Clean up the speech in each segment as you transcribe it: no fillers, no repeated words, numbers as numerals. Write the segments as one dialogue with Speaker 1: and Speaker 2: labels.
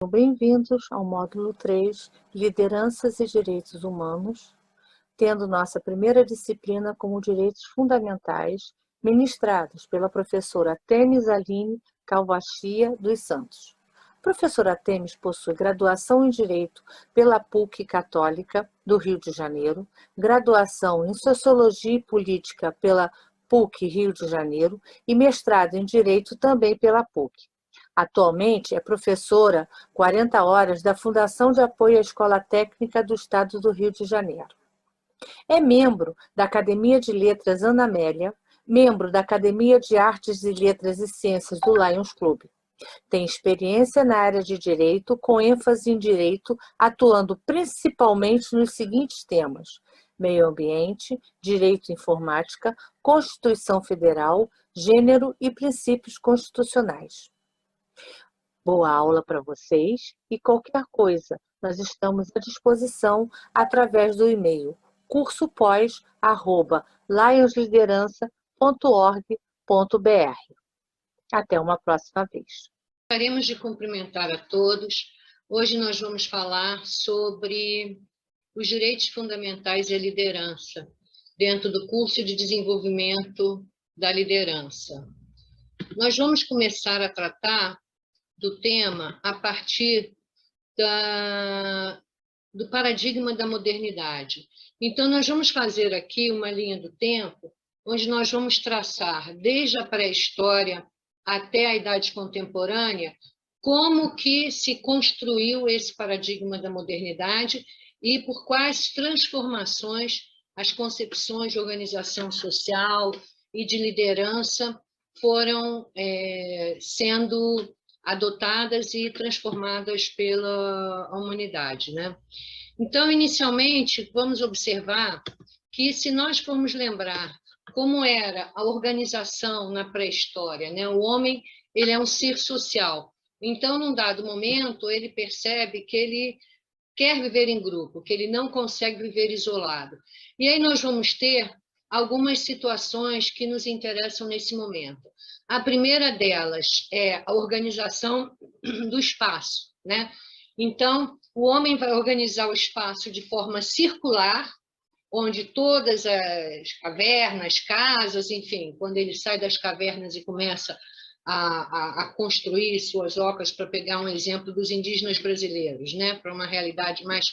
Speaker 1: Bem-vindos ao módulo 3, Lideranças e Direitos Humanos, tendo nossa primeira disciplina como Direitos Fundamentais, ministrados pela professora Temis Aline Calvachia dos Santos. A professora Temis possui graduação em Direito pela PUC Católica do Rio de Janeiro, graduação em Sociologia e Política pela PUC Rio de Janeiro e mestrado em Direito também pela PUC. Atualmente é professora 40 horas da Fundação de Apoio à Escola Técnica do Estado do Rio de Janeiro. É membro da Academia de Letras Ana Amélia, membro da Academia de Artes e Letras e Ciências do Lions Club. Tem experiência na área de Direito, com ênfase em Direito, atuando principalmente nos seguintes temas: meio ambiente, direito informática, Constituição Federal, gênero e princípios constitucionais. Boa aula para vocês e qualquer coisa, nós estamos à disposição através do e-mail cursopós@lionsliderança.org.br. Até uma próxima vez.
Speaker 2: Gostaríamos de cumprimentar a todos. Hoje nós vamos falar sobre os direitos fundamentais e a liderança, dentro do curso de desenvolvimento da liderança. Nós vamos começar a tratar do tema a partir do paradigma da modernidade. Então, nós vamos fazer aqui uma linha do tempo, onde nós vamos traçar, desde a pré-história até a idade contemporânea, como que se construiu esse paradigma da modernidade e por quais transformações as concepções de organização social e de liderança foram sendo adotadas e transformadas pela humanidade, né? Então, inicialmente, vamos observar que, se nós formos lembrar como era a organização na pré-história, né? O homem, ele é um ser social. Então, num dado momento, ele percebe que ele quer viver em grupo, que ele não consegue viver isolado. E aí nós vamos ter algumas situações que nos interessam nesse momento. A primeira delas é a organização do espaço, né? Então, o homem vai organizar o espaço de forma circular, onde todas as cavernas, casas, enfim, quando ele sai das cavernas e começa a construir suas ocas, para pegar um exemplo dos indígenas brasileiros, né, para uma realidade mais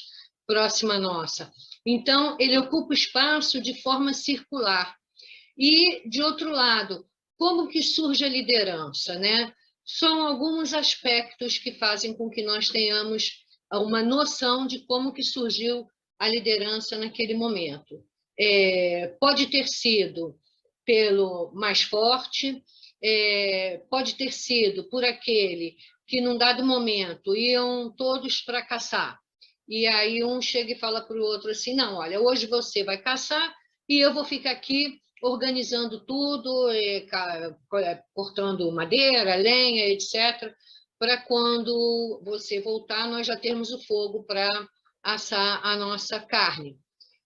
Speaker 2: próxima nossa. Então, ele ocupa o espaço de forma circular. E, de outro lado, como que surge a liderança, né? São alguns aspectos que fazem com que nós tenhamos uma noção de como que surgiu a liderança naquele momento. Pode ter sido pelo mais forte, pode ter sido por aquele que, num dado momento, iam todos para caçar. E aí um chega e fala para o outro assim, não, olha, hoje você vai caçar e eu vou ficar aqui organizando tudo, cortando madeira, lenha, etc., para quando você voltar, nós já termos o fogo para assar a nossa carne.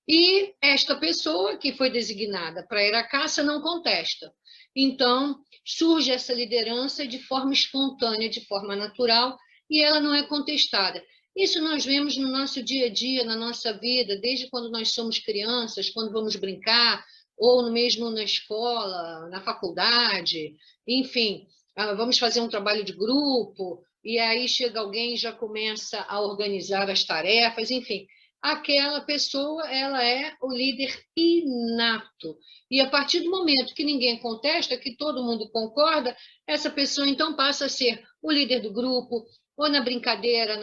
Speaker 2: E esta pessoa que foi designada para ir à caça não contesta. Então, surge essa liderança de forma espontânea, de forma natural, e ela não é contestada. Isso nós vemos no nosso dia a dia, na nossa vida, desde quando nós somos crianças, quando vamos brincar, ou mesmo na escola, na faculdade, enfim, vamos fazer um trabalho de grupo, e aí chega alguém e já começa a organizar as tarefas, enfim. Aquela pessoa, ela é o líder inato. E a partir do momento que ninguém contesta, que todo mundo concorda, essa pessoa então passa a ser o líder do grupo, ou na brincadeira,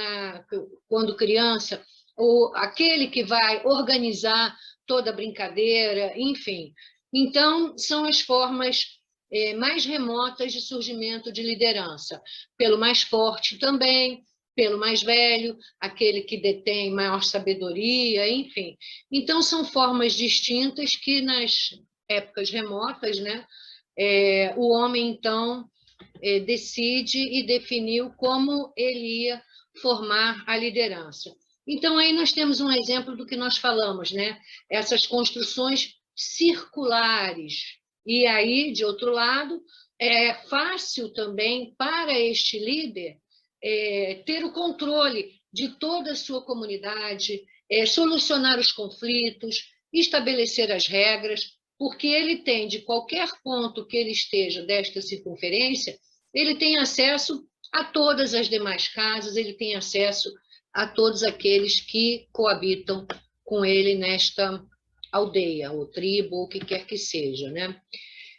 Speaker 2: quando criança, ou aquele que vai organizar toda a brincadeira, enfim. Então, são as formas mais remotas de surgimento de liderança. Pelo mais forte também, pelo mais velho, aquele que detém maior sabedoria, enfim. Então, são formas distintas que, nas épocas remotas, né, o homem, então, decide e definiu como ele ia formar a liderança. Então, aí nós temos um exemplo do que nós falamos, né? Essas construções circulares. E aí, de outro lado, é fácil também para este líder ter o controle de toda a sua comunidade, solucionar os conflitos, estabelecer as regras, porque ele tem, de qualquer ponto que ele esteja desta circunferência, ele tem acesso a todas as demais casas, ele tem acesso a todos aqueles que coabitam com ele nesta aldeia, ou tribo, ou o que quer que seja, né?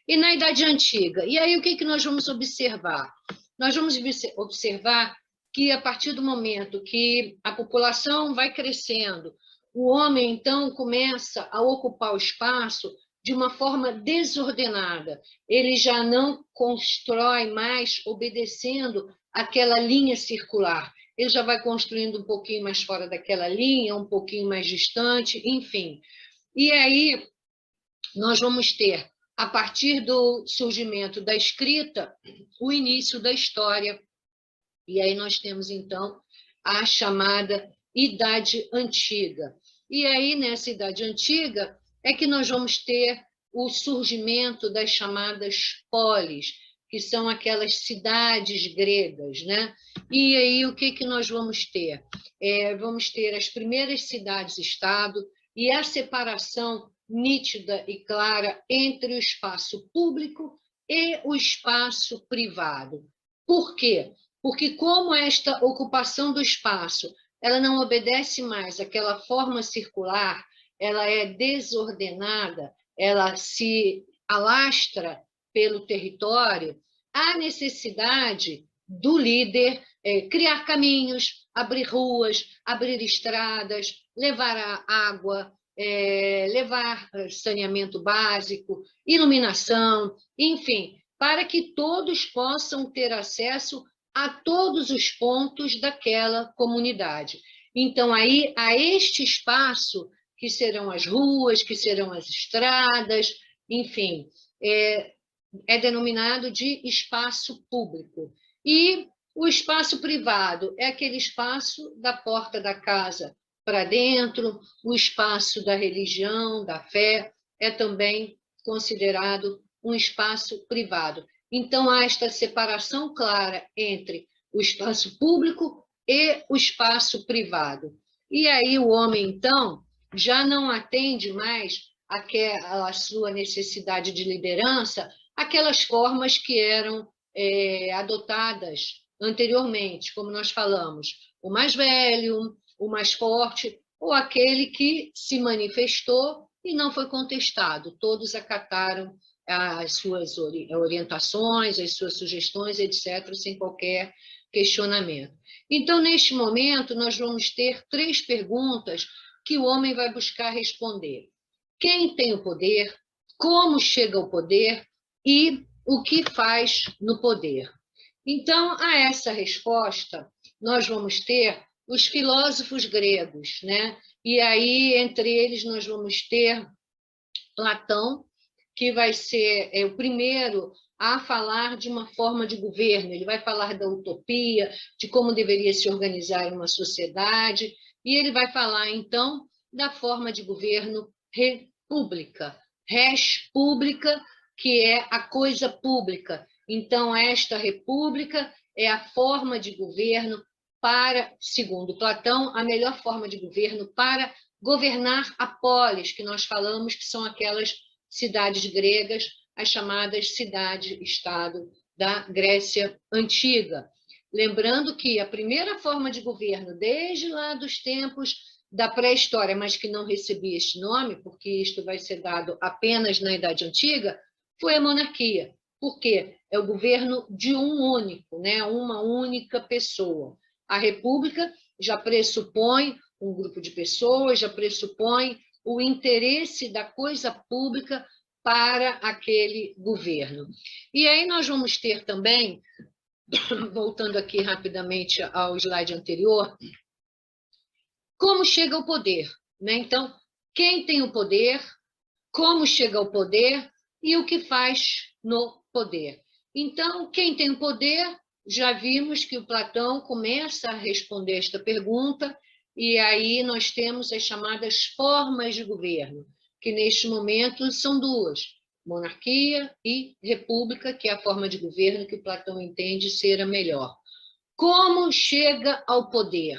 Speaker 2: E na Idade Antiga? E aí o que nós vamos observar? Nós vamos observar que, a partir do momento que a população vai crescendo, o homem, então, começa a ocupar o espaço de uma forma desordenada. Ele já não constrói mais obedecendo aquela linha circular. Ele já vai construindo um pouquinho mais fora daquela linha, um pouquinho mais distante, enfim. E aí nós vamos ter, a partir do surgimento da escrita, o início da história. E aí nós temos, então, a chamada Idade Antiga. E aí, nessa Idade Antiga, é que nós vamos ter o surgimento das chamadas polis, que são aquelas cidades gregas, né? E aí, o que nós vamos ter? Vamos ter as primeiras cidades-estado e a separação nítida e clara entre o espaço público e o espaço privado. Por quê? Porque, como esta ocupação do espaço ela não obedece mais àquela forma circular, ela é desordenada, ela se alastra pelo território, há necessidade do líder criar caminhos, abrir ruas, abrir estradas, levar água, levar saneamento básico, iluminação, enfim, para que todos possam ter acesso a todos os pontos daquela comunidade. Então, aí, a este espaço, que serão as ruas, que serão as estradas, enfim, é denominado de espaço público. E o espaço privado é aquele espaço da porta da casa para dentro, o espaço da religião, da fé, é também considerado um espaço privado. Então, há esta separação clara entre o espaço público e o espaço privado. E aí o homem, então, já não atende mais àquela sua necessidade de liderança, aquelas formas que eram adotadas anteriormente, como nós falamos, o mais velho, o mais forte, ou aquele que se manifestou e não foi contestado. Todos acataram as suas orientações, as suas sugestões, etc., sem qualquer questionamento. Então, neste momento, nós vamos ter 3 perguntas que o homem vai buscar responder. Quem tem o poder? Como chega ao poder? E o que faz no poder? Então, a essa resposta, nós vamos ter os filósofos gregos, né? E aí, entre eles, nós vamos ter Platão, que vai ser o primeiro a falar de uma forma de governo. Ele vai falar da utopia, de como deveria se organizar uma sociedade, e ele vai falar, então, da forma de governo república. Res pública, que é a coisa pública. Então, esta república é a forma de governo para, segundo Platão, a melhor forma de governo para governar a polis, que nós falamos que são aquelas cidades gregas, as chamadas cidade-estado da Grécia Antiga. Lembrando que a primeira forma de governo, desde lá dos tempos da pré-história, mas que não recebia este nome, porque isto vai ser dado apenas na Idade Antiga, foi a monarquia. Por quê? É o governo de um único, né? Uma única pessoa. A república já pressupõe um grupo de pessoas, já pressupõe o interesse da coisa pública para aquele governo. E aí nós vamos ter também, voltando aqui rapidamente ao slide anterior, como chega ao poder, né? Então, quem tem o poder, como chega ao poder e o que faz no poder. Então, quem tem o poder, já vimos que o Platão começa a responder esta pergunta, e aí nós temos as chamadas formas de governo, que neste momento são 2, monarquia e república, que é a forma de governo que o Platão entende ser a melhor. como chega ao poder.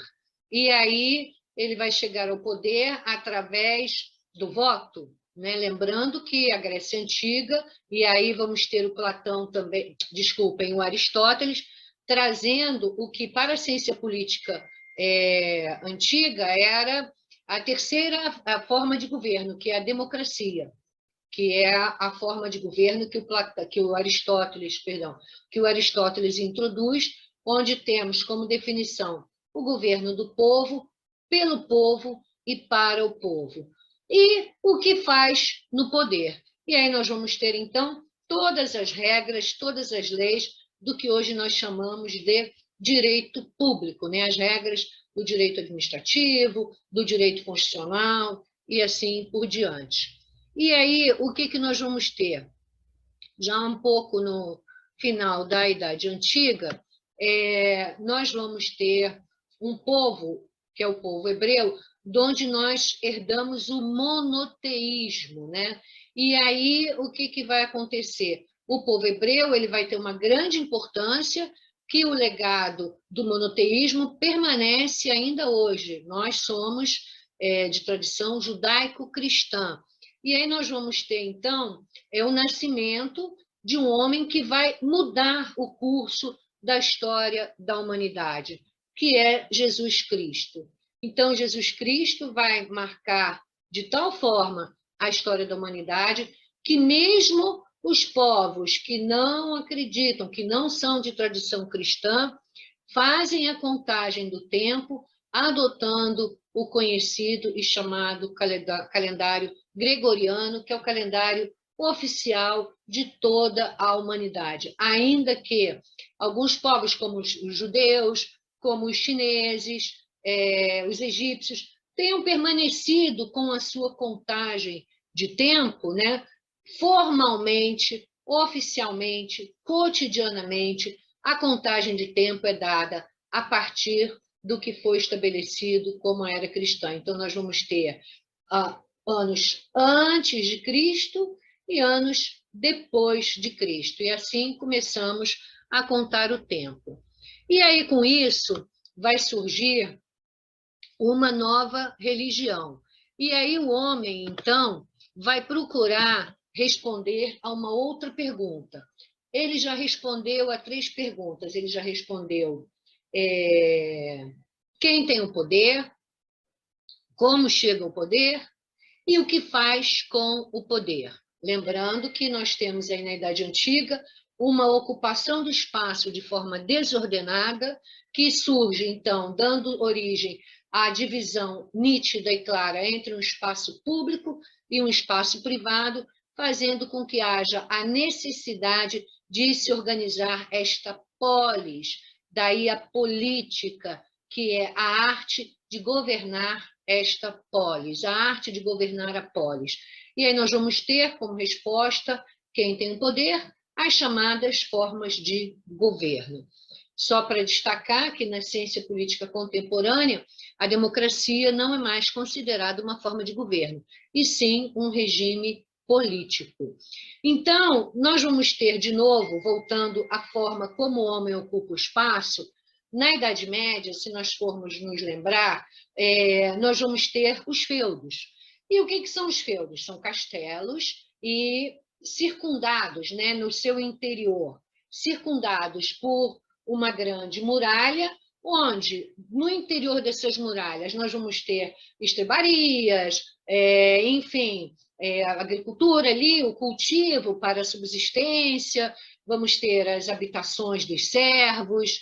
Speaker 2: E aí ele vai chegar ao poder através do voto, né? Lembrando que a Grécia Antiga, e aí vamos ter o Platão também, desculpem, o Aristóteles, trazendo o que para a ciência política antiga era a terceira forma de governo, que é a democracia, que é a forma de governo que o Aristóteles, que o Aristóteles introduz, onde temos como definição o governo do povo, pelo povo e para o povo. E o que faz no poder. E aí nós vamos ter, então, todas as regras, todas as leis do que hoje nós chamamos de direito público, né? As regras do direito administrativo, do direito constitucional e assim por diante. E aí, o que nós vamos ter? Já um pouco no final da Idade Antiga, nós vamos ter um povo, que é o povo hebreu, de onde nós herdamos o monoteísmo, né? E aí, o que vai acontecer? O povo hebreu ele vai ter uma grande importância, que o legado do monoteísmo permanece ainda hoje. Nós somos de tradição judaico-cristã. E aí nós vamos ter, então, o nascimento de um homem que vai mudar o curso da história da humanidade, que é Jesus Cristo. Então, Jesus Cristo vai marcar de tal forma a história da humanidade que mesmo os povos que não acreditam, que não são de tradição cristã, fazem a contagem do tempo adotando o conhecido e chamado calendário gregoriano, que é o calendário oficial de toda a humanidade. Ainda que alguns povos, como os judeus, como os chineses, os egípcios, tenham permanecido com a sua contagem de tempo, né? Formalmente, oficialmente, cotidianamente, a contagem de tempo é dada a partir do que foi estabelecido como a era cristã. Então, nós vamos ter anos antes de Cristo e anos depois de Cristo. E assim começamos a contar o tempo. E aí, com isso, vai surgir uma nova religião. E aí o homem, então, vai procurar responder a uma outra pergunta. Ele já respondeu a 3 perguntas. Ele já respondeu quem tem o poder, como chega ao poder e o que faz com o poder. Lembrando que nós temos aí na Idade Antiga uma ocupação do espaço de forma desordenada, que surge, então, dando origem à divisão nítida e clara entre um espaço público e um espaço privado, fazendo com que haja a necessidade de se organizar esta polis, daí a política, que é a arte de governar esta polis, a arte de governar a polis. E aí nós vamos ter como resposta, quem tem o poder, as chamadas formas de governo. Só para destacar que na ciência política contemporânea, a democracia não é mais considerada uma forma de governo, e sim um regime político. Então, nós vamos ter, de novo, voltando à forma como o homem ocupa o espaço, na Idade Média, se nós formos nos lembrar, nós vamos ter os feudos. E o que são os feudos? São castelos e circundados, né, no seu interior, circundados por uma grande muralha, onde, no interior dessas muralhas, nós vamos ter estrebarias, enfim, a agricultura ali, o cultivo para a subsistência, vamos ter as habitações dos servos,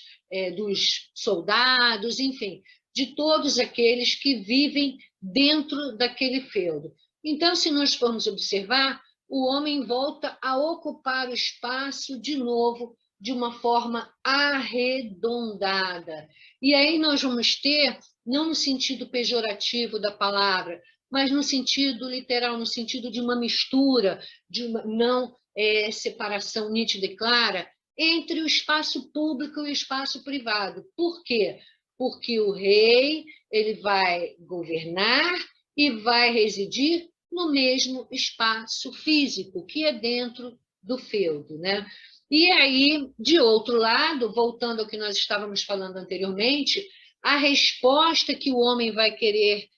Speaker 2: dos soldados, enfim, de todos aqueles que vivem dentro daquele feudo. Então, se nós formos observar, o homem volta a ocupar o espaço de novo, de uma forma arredondada. E aí nós vamos ter, não no sentido pejorativo da palavra, mas no sentido literal, no sentido de uma mistura, de uma não separação nítida e clara entre o espaço público e o espaço privado. Por quê? Porque o rei ele vai governar e vai residir no mesmo espaço físico, que é dentro do feudo, né? E aí, de outro lado, voltando ao que nós estávamos falando anteriormente, a resposta que o homem vai querer,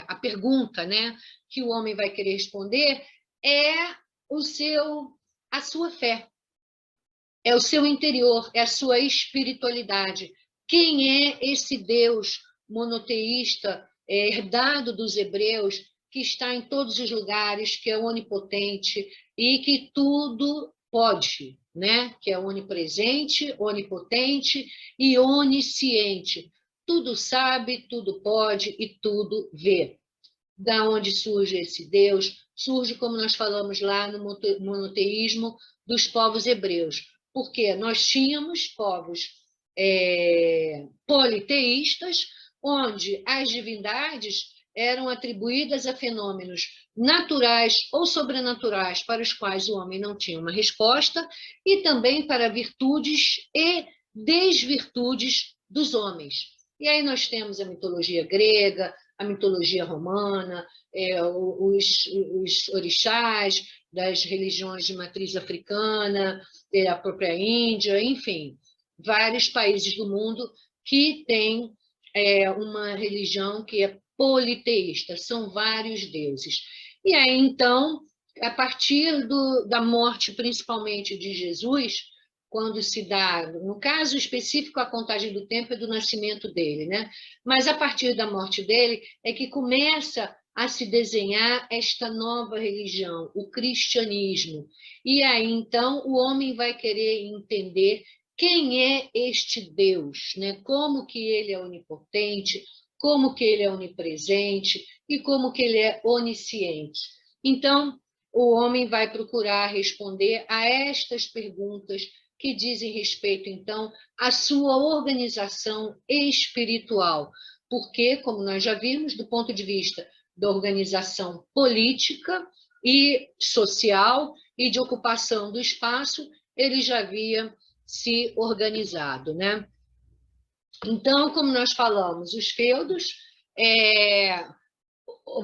Speaker 2: a pergunta, né, que o homem vai querer responder é a sua fé, é o seu interior, é a sua espiritualidade. Quem é esse Deus monoteísta, herdado dos hebreus, que está em todos os lugares, que é onipotente e que tudo pode, né? Que é onipresente, onipotente e onisciente. Tudo sabe, tudo pode e tudo vê. Da onde surge esse Deus? Surge, como nós falamos lá no monoteísmo dos povos hebreus, porque nós tínhamos povos politeístas, onde as divindades eram atribuídas a fenômenos naturais ou sobrenaturais para os quais o homem não tinha uma resposta, e também para virtudes e desvirtudes dos homens. E aí nós temos a mitologia grega, a mitologia romana, os orixás das religiões de matriz africana, a própria Índia, enfim, vários países do mundo que têm uma religião que é politeísta, são vários deuses. E aí, então, a partir da morte, principalmente de Jesus, quando se dá, no caso específico, a contagem do tempo é do nascimento dele, né? Mas a partir da morte dele é que começa a se desenhar esta nova religião, o cristianismo. E aí, então, o homem vai querer entender quem é este Deus, né? Como que ele é onipotente, como que ele é onipresente e como que ele é onisciente. Então, o homem vai procurar responder a estas perguntas que dizem respeito, então, à sua organização espiritual. Porque, como nós já vimos, do ponto de vista da organização política e social e de ocupação do espaço, ele já havia se organizado, né? Então, como nós falamos, os feudos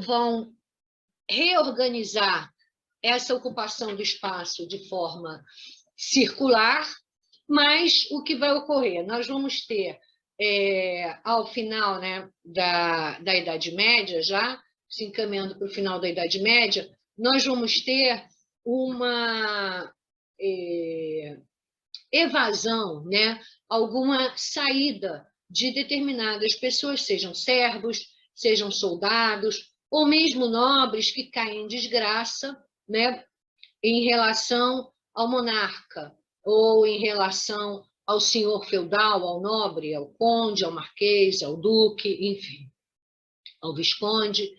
Speaker 2: vão reorganizar essa ocupação do espaço de forma circular, mas o que vai ocorrer? Nós vamos ter, ao final, né, da Idade Média, já se encaminhando para o final da Idade Média, nós vamos ter uma evasão, né, alguma saída de determinadas pessoas, sejam servos, sejam soldados, ou mesmo nobres que caem em desgraça, né, em relação ao monarca, ou em relação ao senhor feudal, ao nobre, ao conde, ao marquês, ao duque, enfim, ao visconde,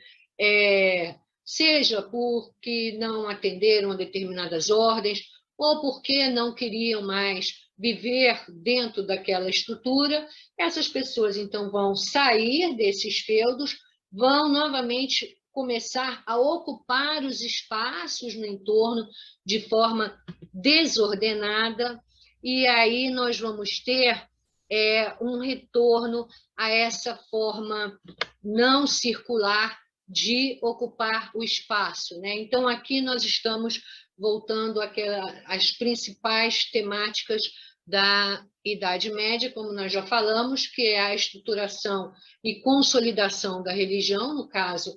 Speaker 2: seja porque não atenderam a determinadas ordens, ou porque não queriam mais viver dentro daquela estrutura, essas pessoas então vão sair desses feudos, vão novamente começar a ocupar os espaços no entorno de forma desordenada, e aí nós vamos ter um retorno a essa forma não circular de ocupar o espaço, né? Então, aqui nós estamos voltando às principais temáticas da Idade Média, como nós já falamos, que é a estruturação e consolidação da religião, no caso,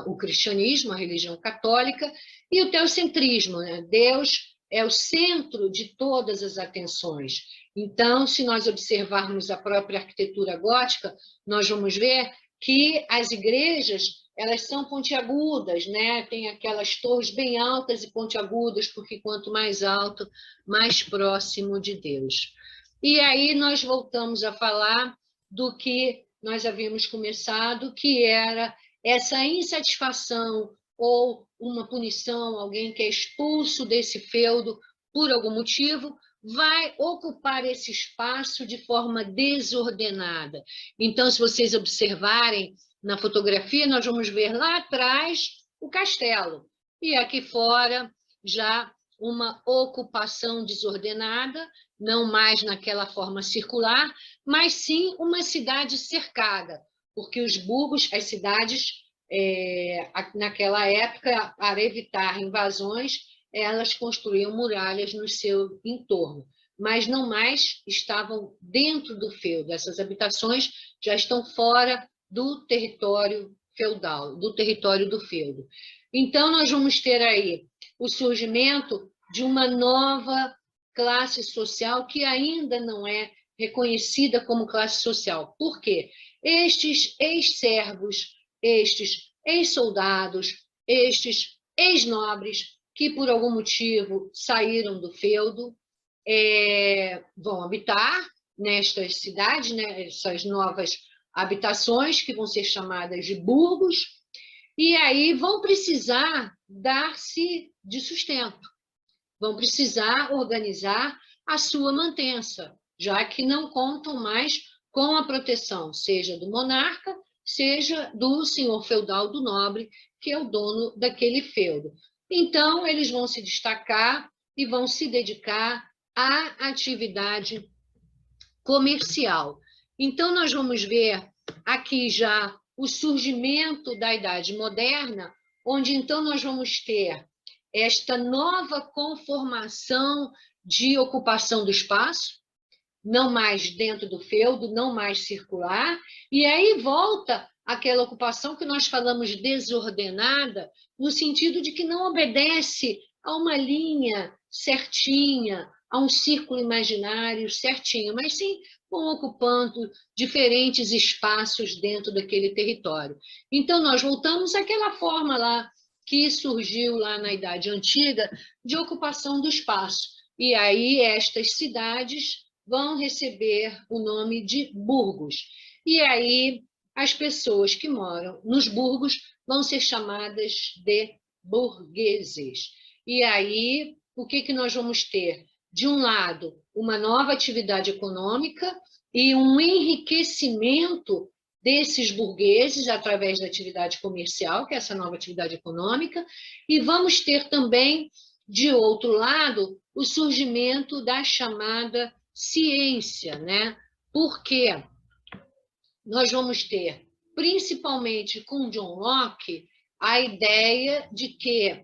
Speaker 2: o cristianismo, a religião católica, e o teocentrismo, né? Deus é o centro de todas as atenções. Então, se nós observarmos a própria arquitetura gótica, nós vamos ver que as igrejas elas são pontiagudas, né? Tem aquelas torres bem altas e pontiagudas, porque quanto mais alto, mais próximo de Deus. E aí nós voltamos a falar do que nós havíamos começado, que era essa insatisfação ou uma punição, alguém que é expulso desse feudo por algum motivo, vai ocupar esse espaço de forma desordenada. Então, se vocês observarem na fotografia, nós vamos ver lá atrás o castelo, e aqui fora já uma ocupação desordenada, não mais naquela forma circular, mas sim uma cidade cercada, porque os burgos, as cidades, naquela época, para evitar invasões, elas construíam muralhas no seu entorno, mas não mais estavam dentro do feudo. Essas habitações já estão fora do território feudal, do território do feudo. Então, nós vamos ter aí o surgimento de uma nova classe social que ainda não é reconhecida como classe social. Por quê? Estes ex-servos, estes ex-soldados, estes ex-nobres que, por algum motivo, saíram do feudo, vão habitar nestas cidades, né, essas novas habitações, que vão ser chamadas de burgos, e aí vão precisar dar-se de sustento, vão precisar organizar a sua mantença, já que não contam mais com a proteção, seja do monarca, seja do senhor feudal, do nobre, que é o dono daquele feudo. Então, eles vão se destacar e vão se dedicar à atividade comercial. Então, nós vamos ver aqui já o surgimento da Idade Moderna, onde então nós vamos ter esta nova conformação de ocupação do espaço, não mais dentro do feudo, não mais circular, e aí volta aquela ocupação que nós falamos desordenada, no sentido de que não obedece a uma linha certinha, a um círculo imaginário certinho, mas sim vão ocupando diferentes espaços dentro daquele território. Então, nós voltamos àquela forma lá que surgiu lá na Idade Antiga de ocupação do espaço. E aí estas cidades vão receber o nome de burgos. E aí as pessoas que moram nos burgos vão ser chamadas de burgueses. E aí o que nós vamos ter? De um lado, uma nova atividade econômica e um enriquecimento desses burgueses através da atividade comercial, que é essa nova atividade econômica, e vamos ter também, de outro lado, o surgimento da chamada ciência, né? Porque nós vamos ter, principalmente com John Locke, a ideia de que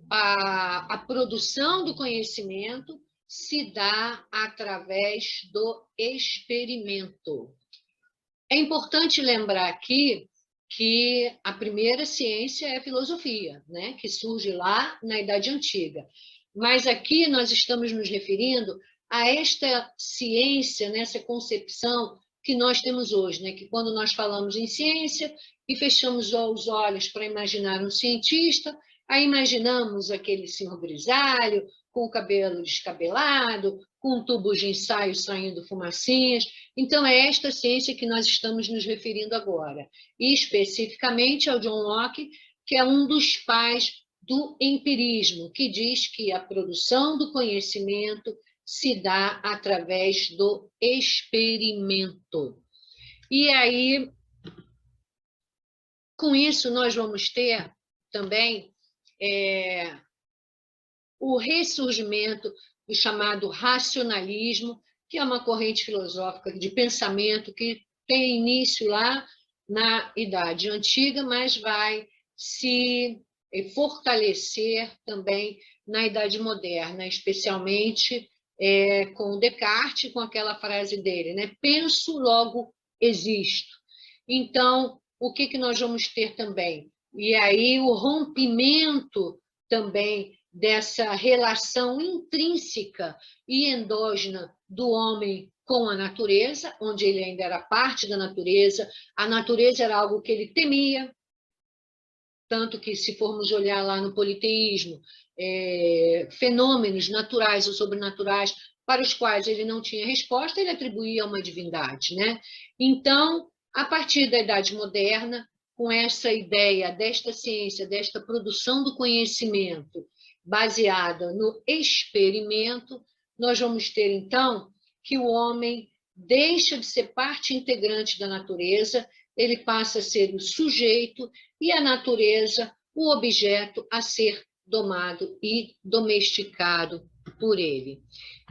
Speaker 2: a produção do conhecimento se dá através do experimento. É importante lembrar aqui que a primeira ciência é a filosofia, né? Que surge lá na Idade Antiga. Mas aqui nós estamos nos referindo a esta ciência, nessa concepção que nós temos hoje, né? Que quando nós falamos em ciência e fechamos os olhos para imaginar um cientista, aí imaginamos aquele senhor grisalho, com o cabelo descabelado, com tubos de ensaio saindo fumacinhas. Então, é esta ciência que nós estamos nos referindo agora, e especificamente ao John Locke, que é um dos pais do empirismo, que diz que a produção do conhecimento se dá através do experimento. E aí, com isso, nós vamos ter também o ressurgimento do chamado racionalismo, que é uma corrente filosófica de pensamento que tem início lá na Idade Antiga, mas vai se fortalecer também na Idade Moderna, especialmente com Descartes, com aquela frase dele, né? Penso, logo existo. Então, o que nós vamos ter também? E aí o rompimento também dessa relação intrínseca e endógena do homem com a natureza, onde ele ainda era parte da natureza, a natureza era algo que ele temia, tanto que, se formos olhar lá no politeísmo, fenômenos naturais ou sobrenaturais para os quais ele não tinha resposta, ele atribuía a uma divindade, né? Então, a partir da Idade Moderna, com essa ideia desta ciência, desta produção do conhecimento baseada no experimento, nós vamos ter, então, que o homem deixa de ser parte integrante da natureza, ele passa a ser o sujeito e a natureza, o objeto a ser domado e domesticado por ele.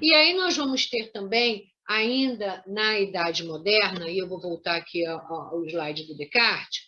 Speaker 2: E aí nós vamos ter também, ainda na Idade Moderna, e eu vou voltar aqui ao slide do Descartes,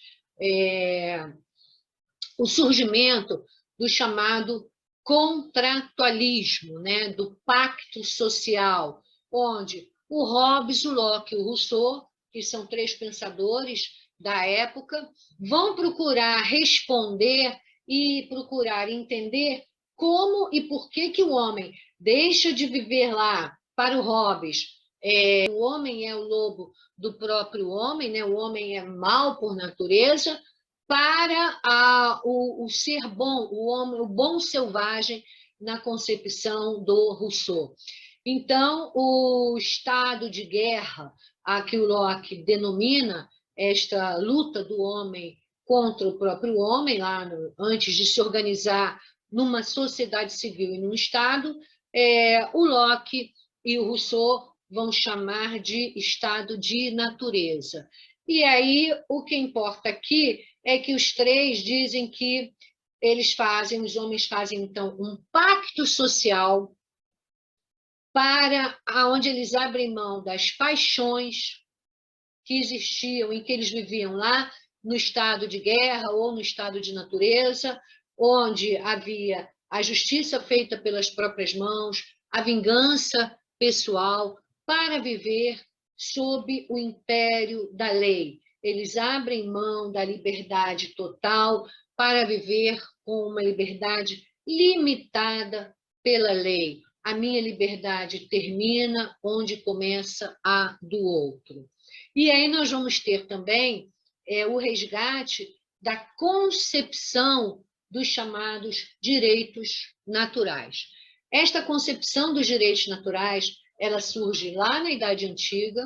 Speaker 2: o surgimento do chamado contratualismo, né, do pacto social, onde o Hobbes, o Locke e o Rousseau, que são três pensadores da época, vão procurar responder e procurar entender como e por que o homem deixa de viver lá, para o Hobbes, o homem é o lobo do próprio homem, né? O homem é mau por natureza, para o ser bom, o homem, o bom selvagem, na concepção do Rousseau. Então, o estado de guerra, a que o Locke denomina esta luta do homem contra o próprio homem, antes de se organizar numa sociedade civil e num Estado, o Locke e o Rousseau vão chamar de estado de natureza. E aí, o que importa aqui é que os três dizem que os homens fazem, então, um pacto social onde eles abrem mão das paixões que existiam, em que eles viviam lá, no estado de guerra ou no estado de natureza, onde havia a justiça feita pelas próprias mãos, a vingança pessoal, para viver sob o império da lei. Eles abrem mão da liberdade total para viver com uma liberdade limitada pela lei. A minha liberdade termina onde começa a do outro. E aí nós vamos ter também o resgate da concepção dos chamados direitos naturais. Esta concepção dos direitos naturais, ela surge lá na Idade Antiga,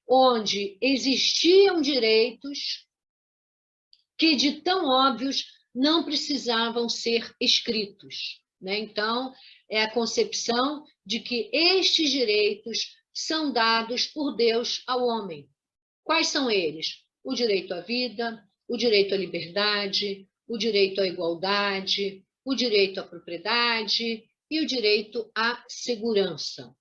Speaker 2: onde existiam direitos que, de tão óbvios, não precisavam ser escritos, né? Então, é a concepção de que estes direitos são dados por Deus ao homem. Quais são eles? O direito à vida, o direito à liberdade, o direito à igualdade, o direito à propriedade e o direito à segurança.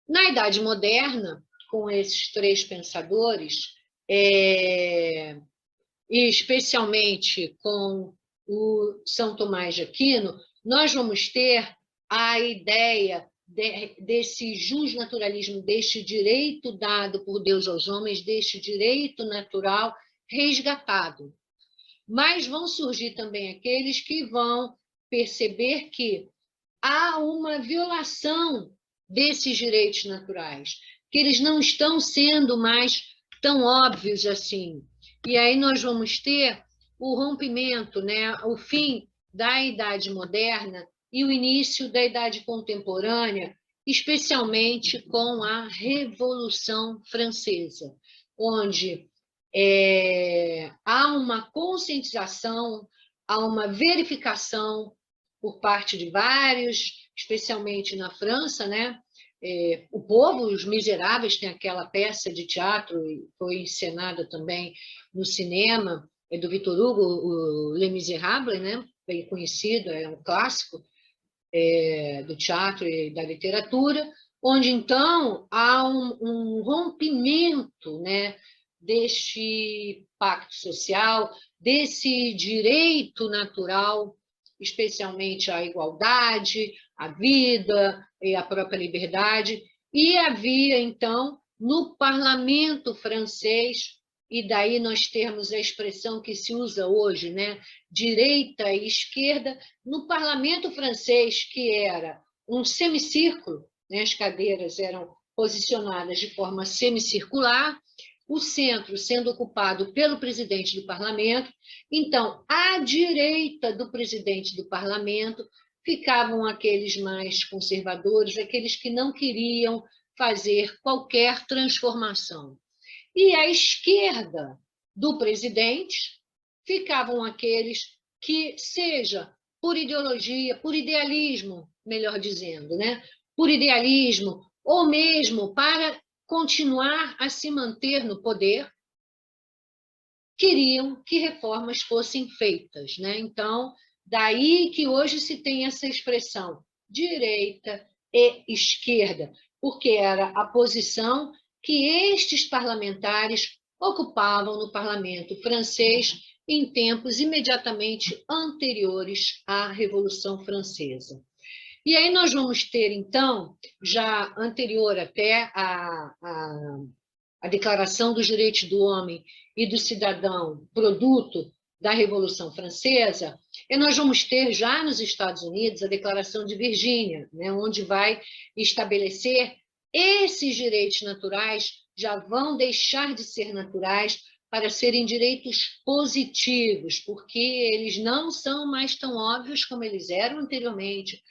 Speaker 2: Na Idade Moderna, com esses três pensadores, e especialmente com o São Tomás de Aquino, nós vamos ter a ideia desse justnaturalismo, deste direito dado por Deus aos homens, deste direito natural resgatado. Mas vão surgir também aqueles que vão perceber que há uma violação desses direitos naturais, que eles não estão sendo mais tão óbvios assim. E aí nós vamos ter o rompimento, né, o fim da Idade Moderna e o início da Idade Contemporânea, especialmente com a Revolução Francesa, onde há uma conscientização, há uma verificação por parte de vários, especialmente na França, né? O Povo, os Miseráveis, tem aquela peça de teatro, e foi encenada também no cinema, do Victor Hugo, o Les Misérables, né? Bem conhecido, é um clássico do teatro e da literatura, onde, então, há um rompimento, né, deste pacto social, desse direito natural, especialmente à igualdade, à vida e à própria liberdade, e havia, então, no parlamento francês, e daí nós temos a expressão que se usa hoje, né, direita e esquerda, no parlamento francês, que era um semicírculo, né, as cadeiras eram posicionadas de forma semicircular, o centro sendo ocupado pelo presidente do parlamento. Então, à direita do presidente do parlamento ficavam aqueles mais conservadores, aqueles que não queriam fazer qualquer transformação. E à esquerda do presidente ficavam aqueles que, seja por ideologia, por idealismo, melhor dizendo, né? Por idealismo, ou mesmo para continuar a se manter no poder, queriam que reformas fossem feitas, né? Então, daí que hoje se tem essa expressão direita e esquerda, porque era a posição que estes parlamentares ocupavam no parlamento francês em tempos imediatamente anteriores à Revolução Francesa. E aí nós vamos ter, então, já anterior até a Declaração dos Direitos do Homem e do Cidadão, produto da Revolução Francesa, e nós vamos ter já nos Estados Unidos a Declaração de Virgínia, né, onde vai estabelecer esses direitos naturais já vão deixar de ser naturais para serem direitos positivos, porque eles não são mais tão óbvios como eles eram anteriormente,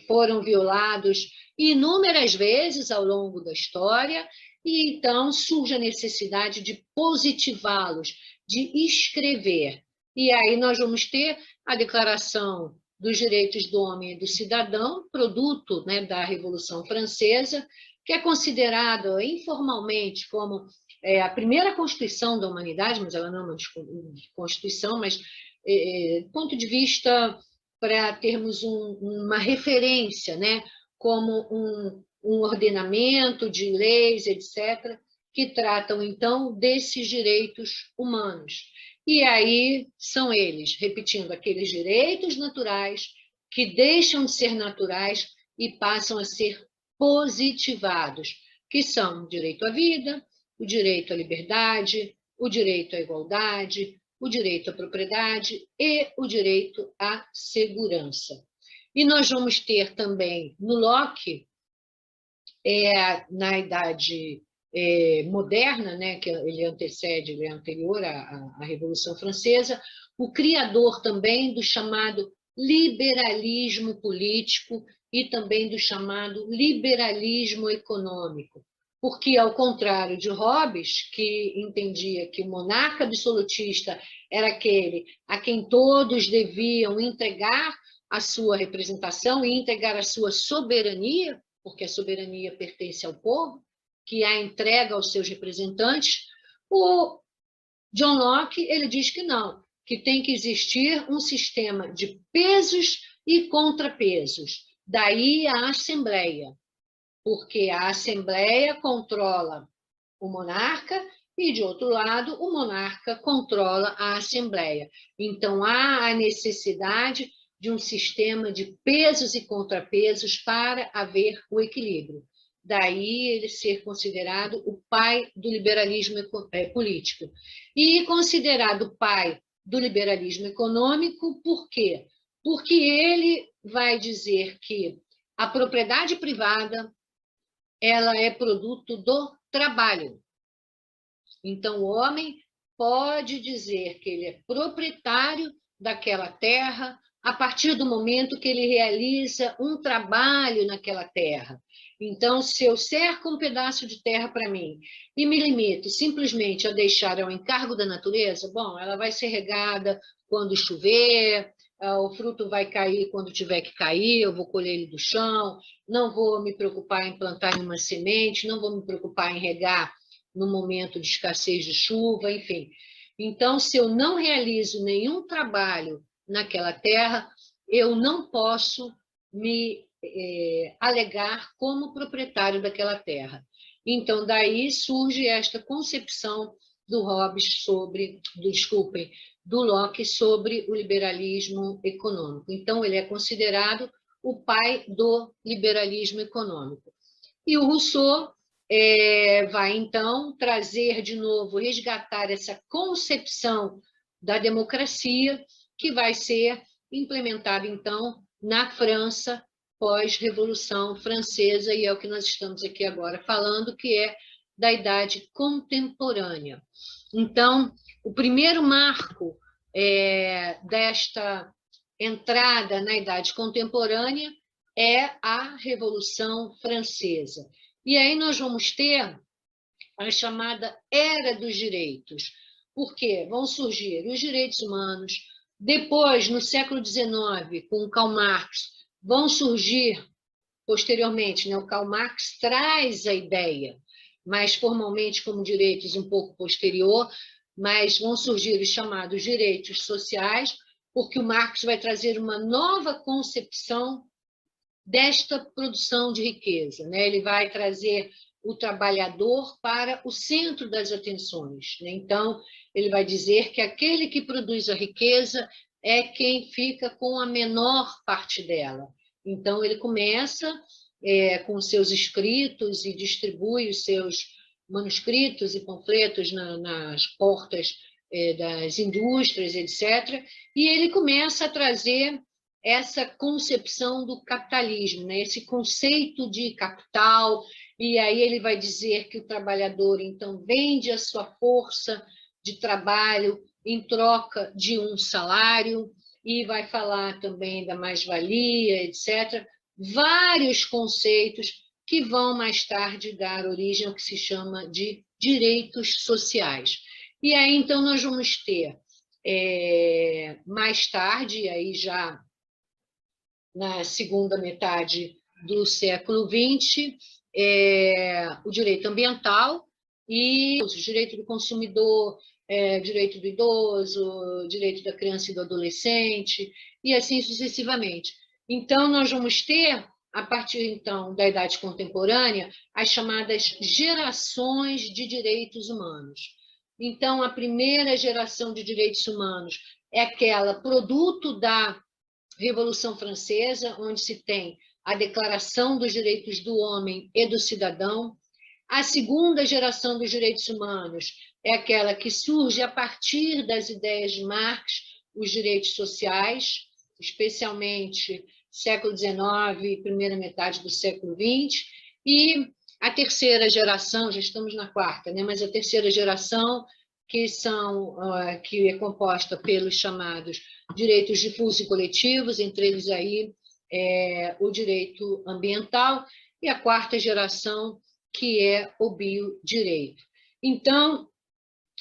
Speaker 2: foram violados inúmeras vezes ao longo da história, e então surge a necessidade de positivá-los, de escrever. E aí nós vamos ter a Declaração dos Direitos do Homem e do Cidadão, produto, né, da Revolução Francesa, que é considerada informalmente como a primeira Constituição da humanidade, mas ela não é uma Constituição, mas do ponto de vista para termos uma referência, né, como um ordenamento de leis, etc., que tratam, então, desses direitos humanos. E aí são eles, repetindo, aqueles direitos naturais que deixam de ser naturais e passam a ser positivados, que são o direito à vida, o direito à liberdade, o direito à igualdade, o direito à propriedade e o direito à segurança. E nós vamos ter também, no Locke, na Idade moderna, né, que ele antecede, ele é anterior à Revolução Francesa, o criador também do chamado liberalismo político e também do chamado liberalismo econômico. Porque, ao contrário de Hobbes, que entendia que o monarca absolutista era aquele a quem todos deviam entregar a sua representação e entregar a sua soberania, porque a soberania pertence ao povo, que a entrega aos seus representantes, o John Locke ele diz que não, que tem que existir um sistema de pesos e contrapesos. Daí a Assembleia, porque a Assembleia controla o monarca e, de outro lado, o monarca controla a Assembleia. Então, há a necessidade de um sistema de pesos e contrapesos para haver o equilíbrio. Daí ele ser considerado o pai do liberalismo político. E considerado pai do liberalismo econômico, por quê? Porque ele vai dizer que a propriedade privada ela é produto do trabalho. Então, o homem pode dizer que ele é proprietário daquela terra a partir do momento que ele realiza um trabalho naquela terra. Então, se eu cerco um pedaço de terra para mim e me limito simplesmente a deixar ao encargo da natureza, bom, ela vai ser regada quando chover, o fruto vai cair quando tiver que cair, eu vou colher ele do chão, não vou me preocupar em plantar uma semente, não vou me preocupar em regar no momento de escassez de chuva, enfim. Então, se eu não realizo nenhum trabalho naquela terra, eu não posso me alegar como proprietário daquela terra. Então, daí surge esta concepção do Hobbes do Locke sobre o liberalismo econômico. Então, ele é considerado o pai do liberalismo econômico. E o Rousseau vai, então, trazer de novo, resgatar essa concepção da democracia que vai ser implementada, então, na França pós-Revolução Francesa, e é o que nós estamos aqui agora falando, que é da Idade Contemporânea. Então, o primeiro marco desta entrada na Idade Contemporânea é a Revolução Francesa. E aí nós vamos ter a chamada Era dos Direitos, porque vão surgir os direitos humanos, depois, no século XIX, com Karl Marx, vão surgir, posteriormente, né, o Karl Marx traz a ideia, mas formalmente como direitos um pouco posterior, mas vão surgir os chamados direitos sociais, porque o Marx vai trazer uma nova concepção desta produção de riqueza, né? Ele vai trazer o trabalhador para o centro das atenções, né? Então, ele vai dizer que aquele que produz a riqueza é quem fica com a menor parte dela. Então, ele começa com seus escritos e distribui os seus manuscritos e panfletos nas portas das indústrias, etc. E ele começa a trazer essa concepção do capitalismo, né? Esse conceito de capital, e aí ele vai dizer que o trabalhador, então, vende a sua força de trabalho em troca de um salário, e vai falar também da mais-valia, etc. Vários conceitos que vão mais tarde dar origem ao que se chama de direitos sociais. E aí, então, nós vamos ter, mais tarde, aí já na segunda metade do século XX, o direito ambiental e o direito do consumidor, direito do idoso, direito da criança e do adolescente, e assim sucessivamente. Então, nós vamos ter, a partir, então, da Idade Contemporânea, as chamadas gerações de direitos humanos. Então, a primeira geração de direitos humanos é aquela produto da Revolução Francesa, onde se tem a Declaração dos Direitos do Homem e do Cidadão. A segunda geração dos direitos humanos é aquela que surge a partir das ideias de Marx, os direitos sociais, especialmente século XIX, primeira metade do século XX, e a terceira geração, já estamos na quarta, né? Mas a terceira geração, que é composta pelos chamados direitos difusos e coletivos, entre eles aí o direito ambiental, e a quarta geração, que é o biodireito. Então,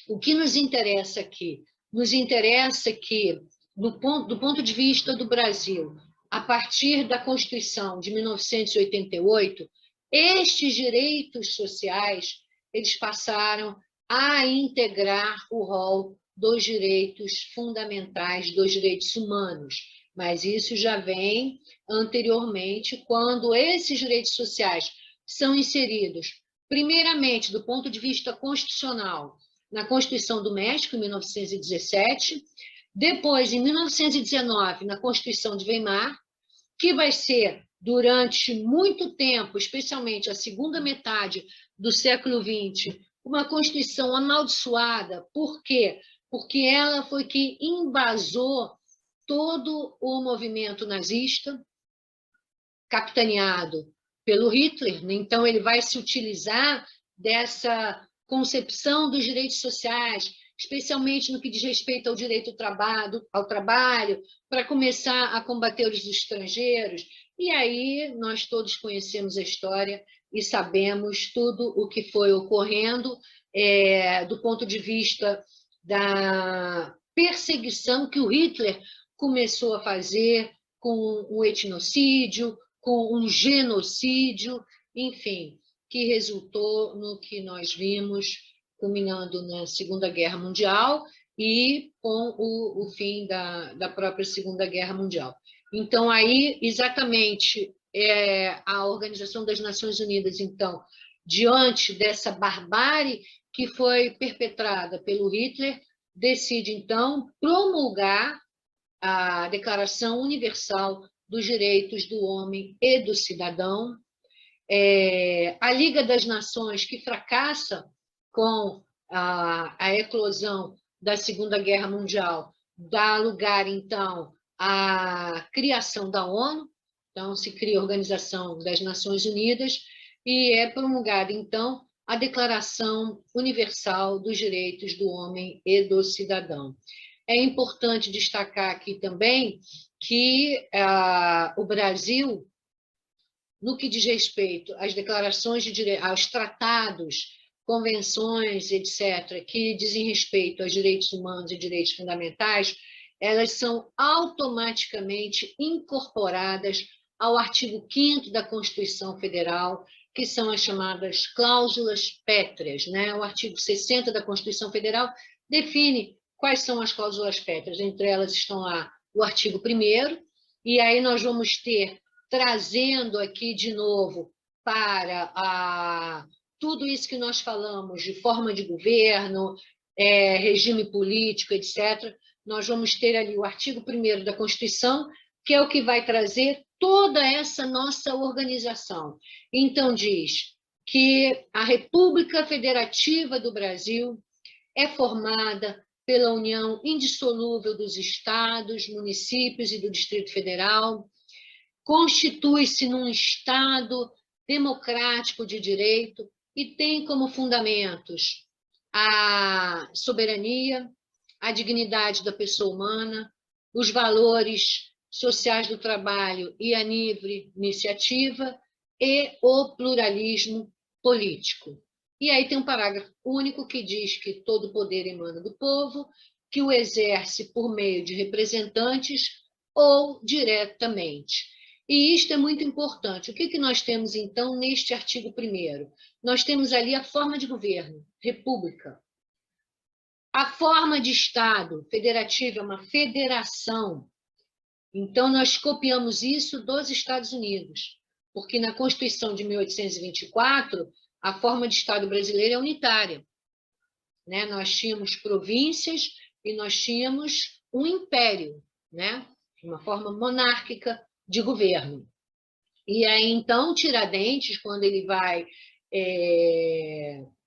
Speaker 2: o que nos interessa aqui? Nos interessa que, do ponto de vista do Brasil, a partir da Constituição de 1988, estes direitos sociais eles passaram a integrar o rol dos direitos fundamentais, dos direitos humanos. Mas isso já vem anteriormente, quando esses direitos sociais são inseridos, primeiramente, do ponto de vista constitucional, na Constituição do México, em 1917, depois, em 1919, na Constituição de Weimar, que vai ser, durante muito tempo, especialmente a segunda metade do século XX, uma Constituição amaldiçoada. Por quê? Porque ela foi que embasou todo o movimento nazista, capitaneado pelo Hitler. Então, ele vai se utilizar dessa concepção dos direitos sociais, especialmente no que diz respeito ao direito ao trabalho, para começar a combater os estrangeiros. E aí nós todos conhecemos a história e sabemos tudo o que foi ocorrendo do ponto de vista da perseguição que o Hitler começou a fazer com o etnocídio, com um genocídio, enfim, que resultou no que nós vimos, culminando na Segunda Guerra Mundial e com o fim da própria Segunda Guerra Mundial. Então, aí, exatamente, a Organização das Nações Unidas, então, diante dessa barbárie que foi perpetrada pelo Hitler, decide, então, promulgar a Declaração Universal dos Direitos do Homem e do Cidadão. A Liga das Nações, que fracassa com a eclosão da Segunda Guerra Mundial, dá lugar, então, à criação da ONU. Então, se cria a Organização das Nações Unidas e é promulgada, então, a Declaração Universal dos Direitos do Homem e do Cidadão. É importante destacar aqui também que o Brasil, no que diz respeito às declarações de direitos, aos tratados, convenções, etc., que dizem respeito aos direitos humanos e direitos fundamentais, elas são automaticamente incorporadas ao artigo 5º da Constituição Federal, que são as chamadas cláusulas pétreas, né? O artigo 60 da Constituição Federal define quais são as cláusulas pétreas. Entre elas estão lá o artigo 1º, e aí nós vamos ter, trazendo aqui de novo para tudo isso que nós falamos, de forma de governo, regime político, etc., nós vamos ter ali o artigo 1º da Constituição, que é o que vai trazer toda essa nossa organização. Então, diz que a República Federativa do Brasil é formada pela união indissolúvel dos estados, municípios e do Distrito Federal, constitui-se num Estado democrático de direito e tem como fundamentos a soberania, a dignidade da pessoa humana, os valores sociais do trabalho e a livre iniciativa e o pluralismo político. E aí tem um parágrafo único que diz que todo poder emana do povo, que o exerce por meio de representantes ou diretamente. E isto é muito importante. O que nós temos, então, neste artigo 1º? Nós temos ali a forma de governo, república. A forma de Estado, federativo, é uma federação. Então, nós copiamos isso dos Estados Unidos, porque na Constituição de 1824, a forma de Estado brasileira é unitária. Né? Nós tínhamos províncias e nós tínhamos um império, né? Uma forma monárquica de governo. E aí, então, Tiradentes, quando ele vai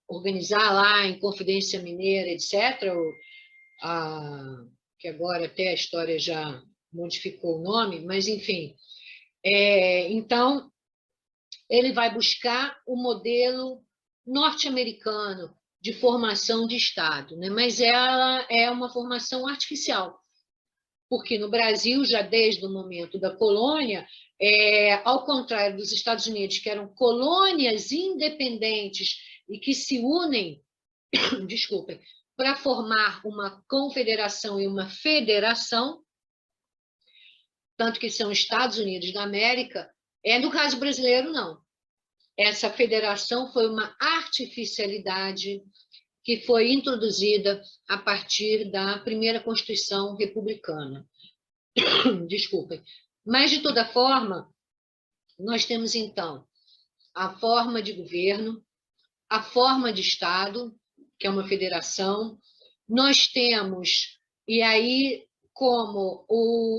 Speaker 2: organizar lá em Confidência Mineira, etc., que agora até a história já modificou o nome, mas, enfim. Então, ele vai buscar o modelo norte-americano de formação de Estado, né? Mas ela é uma formação artificial, porque no Brasil, já desde o momento da colônia, ao contrário dos Estados Unidos, que eram colônias independentes e que se unem, desculpem, para formar uma confederação e uma federação, tanto que são Estados Unidos da América, no caso brasileiro, não. Essa federação foi uma artificialidade que foi introduzida a partir da primeira Constituição republicana. Desculpem. Mas, de toda forma, nós temos, então, a forma de governo, a forma de Estado, que é uma federação, nós temos, e aí, como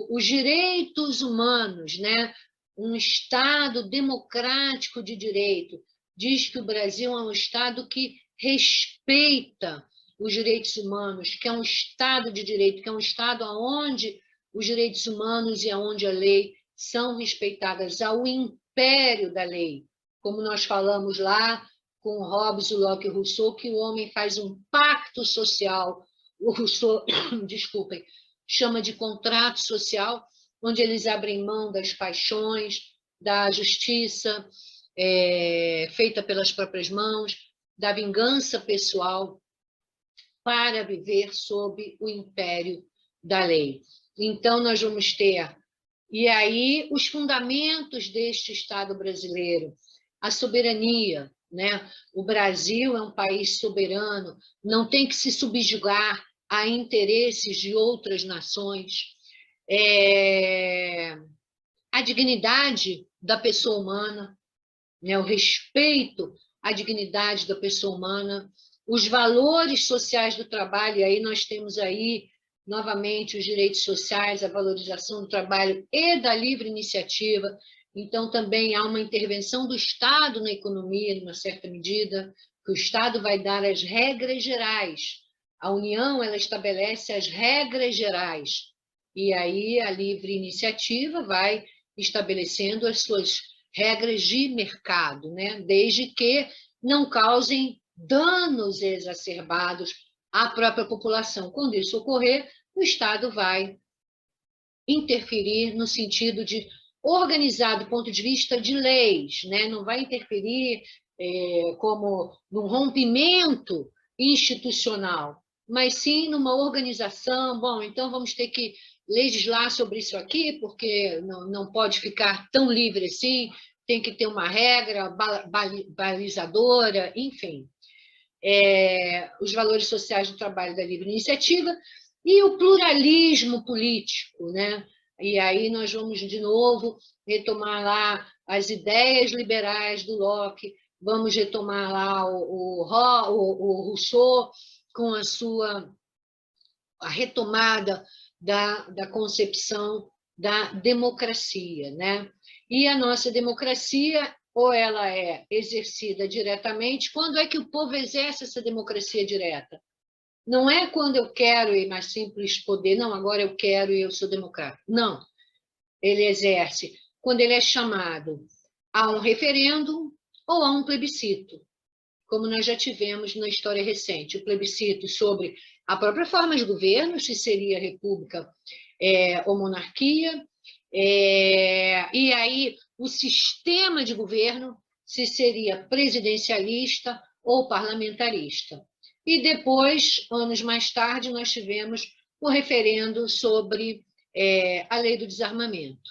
Speaker 2: os direitos humanos, né? Um Estado democrático de direito, diz que o Brasil é um Estado que respeita os direitos humanos, que é um Estado de direito, que é um Estado onde os direitos humanos e onde a lei são respeitadas, ao império da lei. Como nós falamos lá com Hobbes, Locke e Rousseau, que o homem faz um pacto social, o Rousseau, desculpem, chama de contrato social, onde eles abrem mão das paixões, da justiça feita pelas próprias mãos, da vingança pessoal, para viver sob o império da lei. Então, nós vamos ter, e aí, os fundamentos deste Estado brasileiro, a soberania, né? O Brasil é um país soberano, não tem que se subjugar a interesses de outras nações. A dignidade da pessoa humana, né? O respeito à dignidade da pessoa humana, os valores sociais do trabalho, e aí nós temos aí, novamente, os direitos sociais, a valorização do trabalho e da livre iniciativa. Então, também há uma intervenção do Estado na economia, em uma certa medida, que o Estado vai dar as regras gerais. A União, ela estabelece as regras gerais. E aí a livre iniciativa vai estabelecendo as suas regras de mercado, né? Desde que não causem danos exacerbados à própria população. Quando isso ocorrer, o Estado vai interferir no sentido de organizar do ponto de vista de leis, né? Não vai interferir como num rompimento institucional, mas sim numa organização. Bom, então vamos ter que legislar sobre isso aqui, porque não pode ficar tão livre assim, tem que ter uma regra balizadora, enfim. Os valores sociais do trabalho da livre iniciativa e o pluralismo político, né? E aí nós vamos, de novo, retomar lá as ideias liberais do Locke, vamos retomar lá o Rousseau com a retomada da concepção da democracia, né? E a nossa democracia, ou ela é exercida diretamente, quando é que o povo exerce essa democracia direta? Não é quando eu quero e mais simples poder, não, agora eu quero e eu sou democrata. Não, ele exerce quando ele é chamado a um referendo ou a um plebiscito, como nós já tivemos na história recente, o plebiscito sobre a própria forma de governo, se seria república ou monarquia, e aí o sistema de governo, se seria presidencialista ou parlamentarista. E depois, anos mais tarde, nós tivemos o referendo sobre a lei do desarmamento.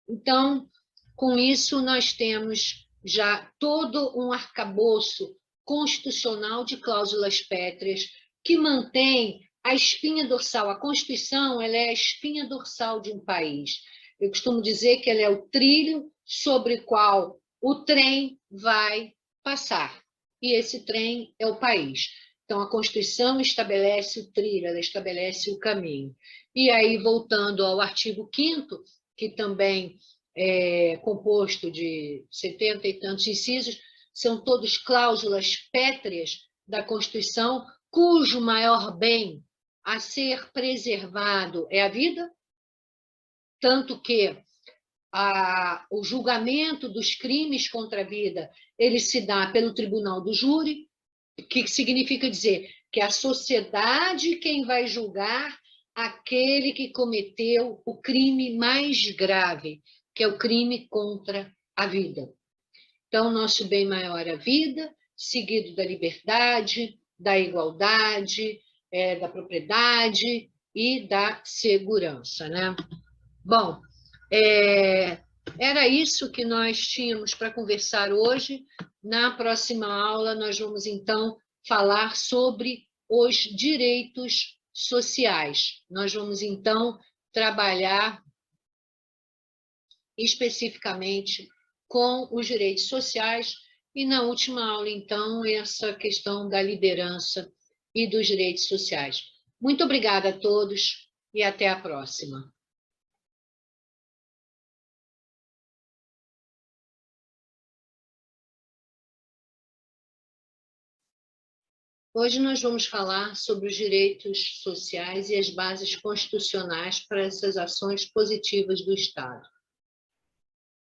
Speaker 2: Então, com isso, nós temos já todo um arcabouço constitucional de cláusulas pétreas que mantém a espinha dorsal. A Constituição, ela é a espinha dorsal de um país. Eu costumo dizer que ela é o trilho sobre o qual o trem vai passar. E esse trem é o país. Então, a Constituição estabelece o trilho, ela estabelece o caminho. E aí, voltando ao artigo 5º, que também composto de 70 e tantos incisos, são todos cláusulas pétreas da Constituição, cujo maior bem a ser preservado é a vida, tanto que o julgamento dos crimes contra a vida ele se dá pelo tribunal do júri, que significa dizer que a sociedade quem vai julgar aquele que cometeu o crime mais grave, que é o crime contra a vida. Então, nosso bem maior é a vida, seguido da liberdade, da igualdade, da propriedade e da segurança, né? Bom, era isso que nós tínhamos para conversar hoje. Na próxima aula, nós vamos, então, falar sobre os direitos sociais. Nós vamos, então, trabalhar especificamente com os direitos sociais e, na última aula, então, essa questão da liderança e dos direitos sociais. Muito obrigada a todos e até a próxima. Hoje nós vamos falar sobre os direitos sociais e as bases constitucionais para essas ações positivas do Estado.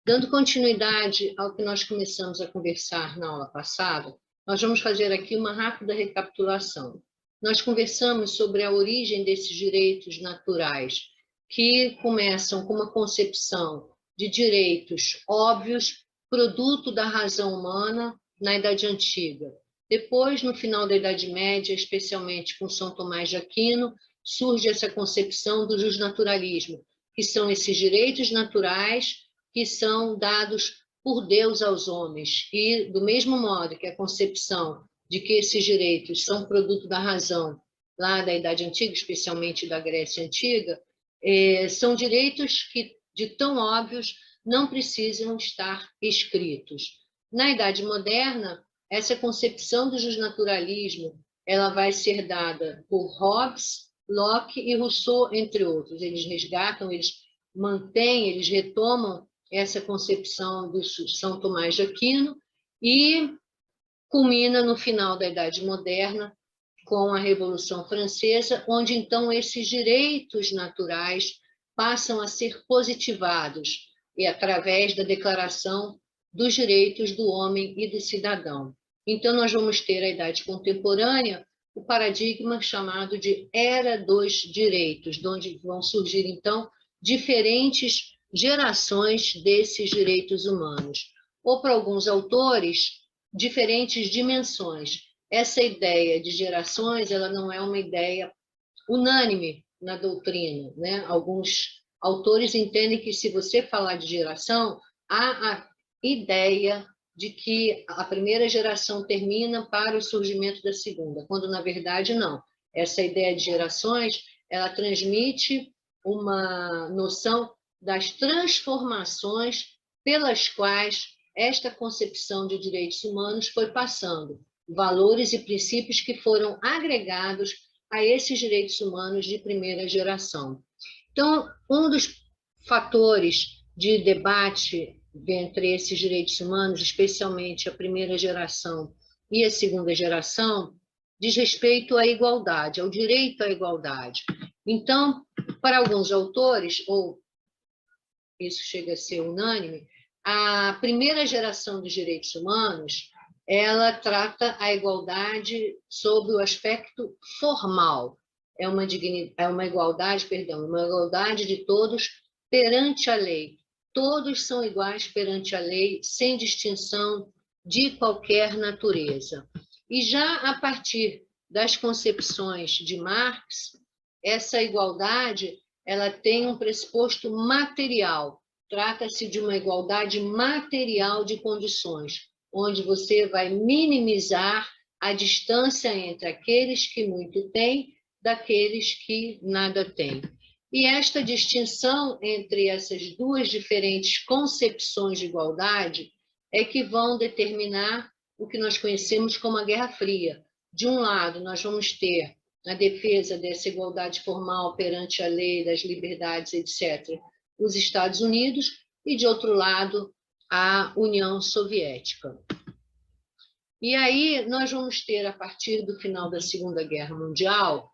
Speaker 2: Dando continuidade ao que nós começamos a conversar na aula passada, nós vamos fazer aqui uma rápida recapitulação. Nós conversamos sobre a origem desses direitos naturais, que começam com uma concepção de direitos óbvios, produto da razão humana na Idade Antiga. Depois, no final da Idade Média, especialmente com São Tomás de Aquino, surge essa concepção do justnaturalismo, que são esses direitos naturais que são dados por Deus aos homens. E, do mesmo modo que a concepção de que esses direitos são produto da razão, lá da Idade Antiga, especialmente da Grécia Antiga, são direitos que, de tão óbvios, não precisam estar escritos. Na Idade Moderna, essa concepção do justnaturalismo ela vai ser dada por Hobbes, Locke e Rousseau, entre outros. Eles resgatam, eles mantêm, eles retomam essa concepção do São Tomás de Aquino e culmina no final da Idade Moderna com a Revolução Francesa, onde então esses direitos naturais passam a ser positivados e através da Declaração dos Direitos do Homem e do Cidadão. Então nós vamos ter a Idade Contemporânea, o paradigma chamado de Era dos Direitos, onde vão surgir então diferentes gerações desses direitos humanos, ou para alguns autores, diferentes dimensões. Essa ideia de gerações, ela não é uma ideia unânime na doutrina, né? Alguns autores entendem que se você falar de geração, há a ideia de que a primeira geração termina para o surgimento da segunda, quando na verdade não. Essa ideia de gerações, ela transmite uma noção das transformações pelas quais esta concepção de direitos humanos foi passando valores e princípios que foram agregados a esses direitos humanos de primeira geração. Então, um dos fatores de debate entre esses direitos humanos, especialmente a primeira geração e a segunda geração, diz respeito à igualdade, ao direito à igualdade. Então, para alguns autores, ou isso chega a ser unânime, a primeira geração dos direitos humanos, ela trata a igualdade sob o aspecto formal. É uma igualdade, perdão, uma igualdade de todos perante a lei. Todos são iguais perante a lei, sem distinção de qualquer natureza. E já a partir das concepções de Marx, essa igualdade ela tem um pressuposto material. Trata-se de uma igualdade material de condições, onde você vai minimizar a distância entre aqueles que muito têm daqueles que nada têm. E esta distinção entre essas duas diferentes concepções de igualdade é que vão determinar o que nós conhecemos como a Guerra Fria. De um lado, nós vamos ter a defesa dessa igualdade formal perante a lei, das liberdades, etc., os Estados Unidos, e, de outro lado, a União Soviética. E aí nós vamos ter, a partir do final da Segunda Guerra Mundial,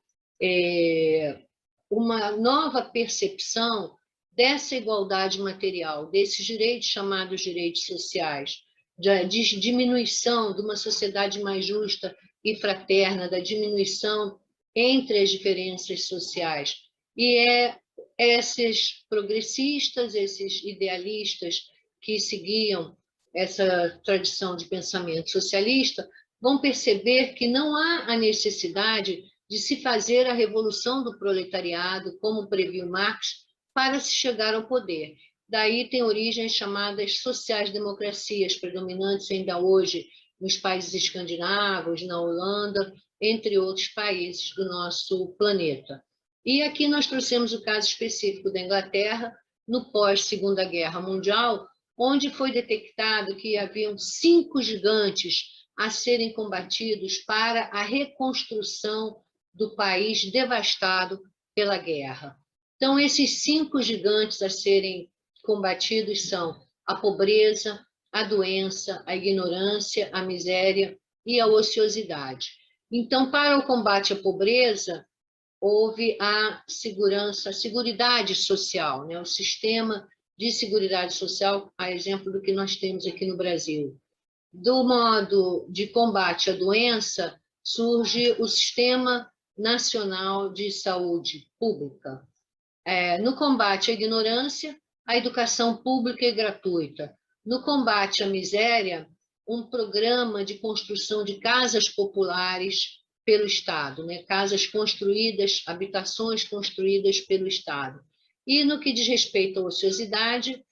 Speaker 2: uma nova percepção dessa igualdade material, desses direitos chamados direitos sociais, de diminuição de uma sociedade mais justa e fraterna, da diminuição entre as diferenças sociais. E esses progressistas, esses idealistas que seguiam essa tradição de pensamento socialista, vão perceber que não há a necessidade de se fazer a revolução do proletariado, como previu Marx, para se chegar ao poder. Daí tem origens chamadas sociais-democracias, predominantes ainda hoje nos países escandinavos, na Holanda, entre outros países do nosso planeta. E aqui nós trouxemos o caso específico da Inglaterra, no pós-Segunda Guerra Mundial, onde foi detectado que haviam 5 gigantes a serem combatidos para a reconstrução do país devastado pela guerra. Então, esses 5 gigantes a serem combatidos são a pobreza, a doença, a ignorância, a miséria e a ociosidade. Então, para o combate à pobreza, houve a segurança, a seguridade social, né? O sistema de seguridade social, a exemplo do que nós temos aqui no Brasil. Do modo de combate à doença, surge o Sistema Nacional de Saúde Pública. No combate à ignorância, a educação pública e gratuita. No combate à miséria, um programa de construção de casas populares pelo Estado, né? Casas construídas, habitações construídas pelo Estado. E no que diz respeito à ociosidade,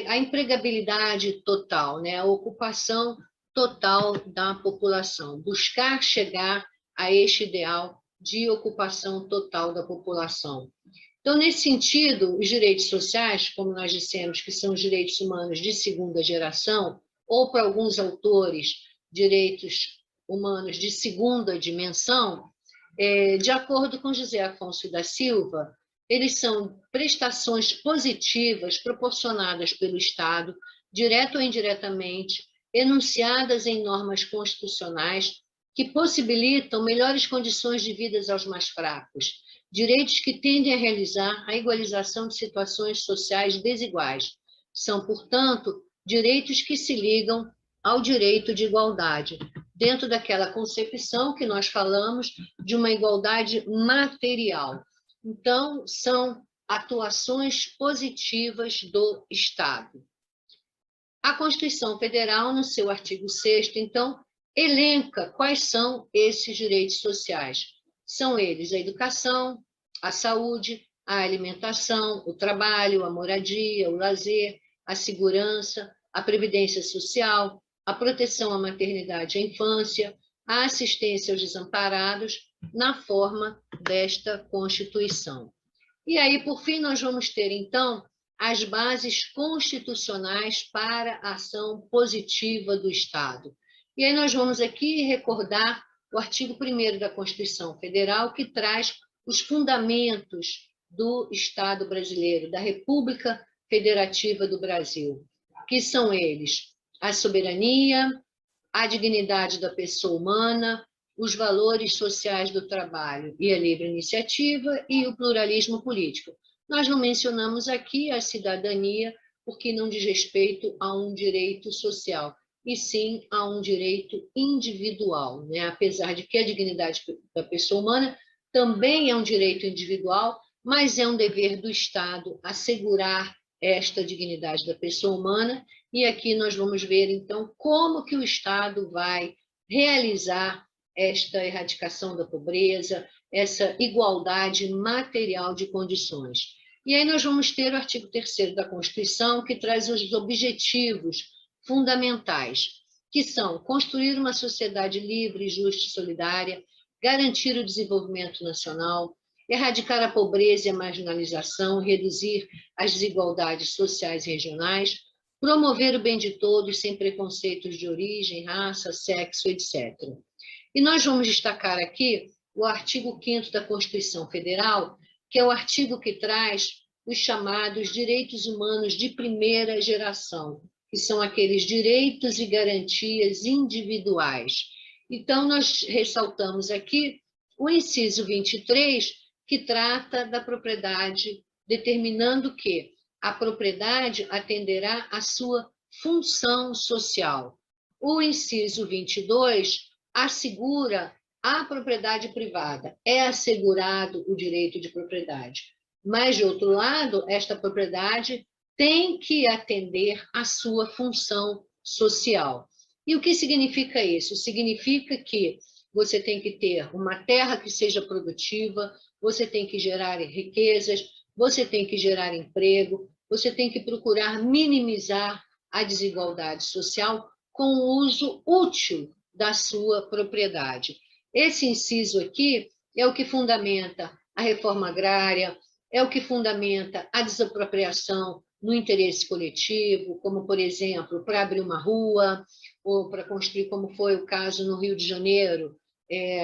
Speaker 2: a empregabilidade total, né? A ocupação total da população, buscar chegar a este ideal de ocupação total da população. Então, nesse sentido, os direitos sociais, como nós dissemos, que são os direitos humanos de segunda geração, ou para alguns autores, direitos humanos de segunda dimensão, de acordo com José Afonso da Silva, eles são prestações positivas proporcionadas pelo Estado, direto ou indiretamente, enunciadas em normas constitucionais que possibilitam melhores condições de vida aos mais fracos, direitos que tendem a realizar a igualização de situações sociais desiguais. São, portanto, direitos que se ligam ao direito de igualdade, dentro daquela concepção que nós falamos de uma igualdade material. Então, são atuações positivas do Estado. A Constituição Federal, no seu artigo 6º, então, elenca quais são esses direitos sociais. São eles a educação, a saúde, a alimentação, o trabalho, a moradia, o lazer, a segurança, a previdência social, a proteção à maternidade e à infância, a assistência aos desamparados, na forma desta Constituição. E aí, por fim, nós vamos ter, então, as bases constitucionais para a ação positiva do Estado. E aí nós vamos aqui recordar o artigo 1º da Constituição Federal, que traz os fundamentos do Estado brasileiro, da República Federativa do Brasil, que são eles: a soberania, a dignidade da pessoa humana, os valores sociais do trabalho e a livre iniciativa e o pluralismo político. Nós não mencionamos aqui a cidadania, porque não diz respeito a um direito social, e sim a um direito individual, né? Apesar de que a dignidade da pessoa humana também é um direito individual, mas é um dever do Estado assegurar esta dignidade da pessoa humana, e aqui nós vamos ver, então, como que o Estado vai realizar esta erradicação da pobreza, essa igualdade material de condições. E aí nós vamos ter o artigo 3º da Constituição, que traz os objetivos fundamentais, que são construir uma sociedade livre, justa e solidária, garantir o desenvolvimento nacional, erradicar a pobreza e a marginalização, reduzir as desigualdades sociais e regionais, promover o bem de todos sem preconceitos de origem, raça, sexo, etc. E nós vamos destacar aqui o artigo 5º da Constituição Federal, que é o artigo que traz os chamados direitos humanos de primeira geração, que são aqueles direitos e garantias individuais. Então, nós ressaltamos aqui o inciso 23, que trata da propriedade, determinando que a propriedade atenderá à sua função social. O inciso 22 assegura a propriedade privada, é assegurado o direito de propriedade. Mas, de outro lado, esta propriedade tem que atender à sua função social. E o que significa isso? Significa que você tem que ter uma terra que seja produtiva, você tem que gerar riquezas, você tem que gerar emprego, você tem que procurar minimizar a desigualdade social com o uso útil da sua propriedade. Esse inciso aqui é o que fundamenta a reforma agrária, é o que fundamenta a desapropriação no interesse coletivo, como, por exemplo, para abrir uma rua, ou para construir, como foi o caso no Rio de Janeiro,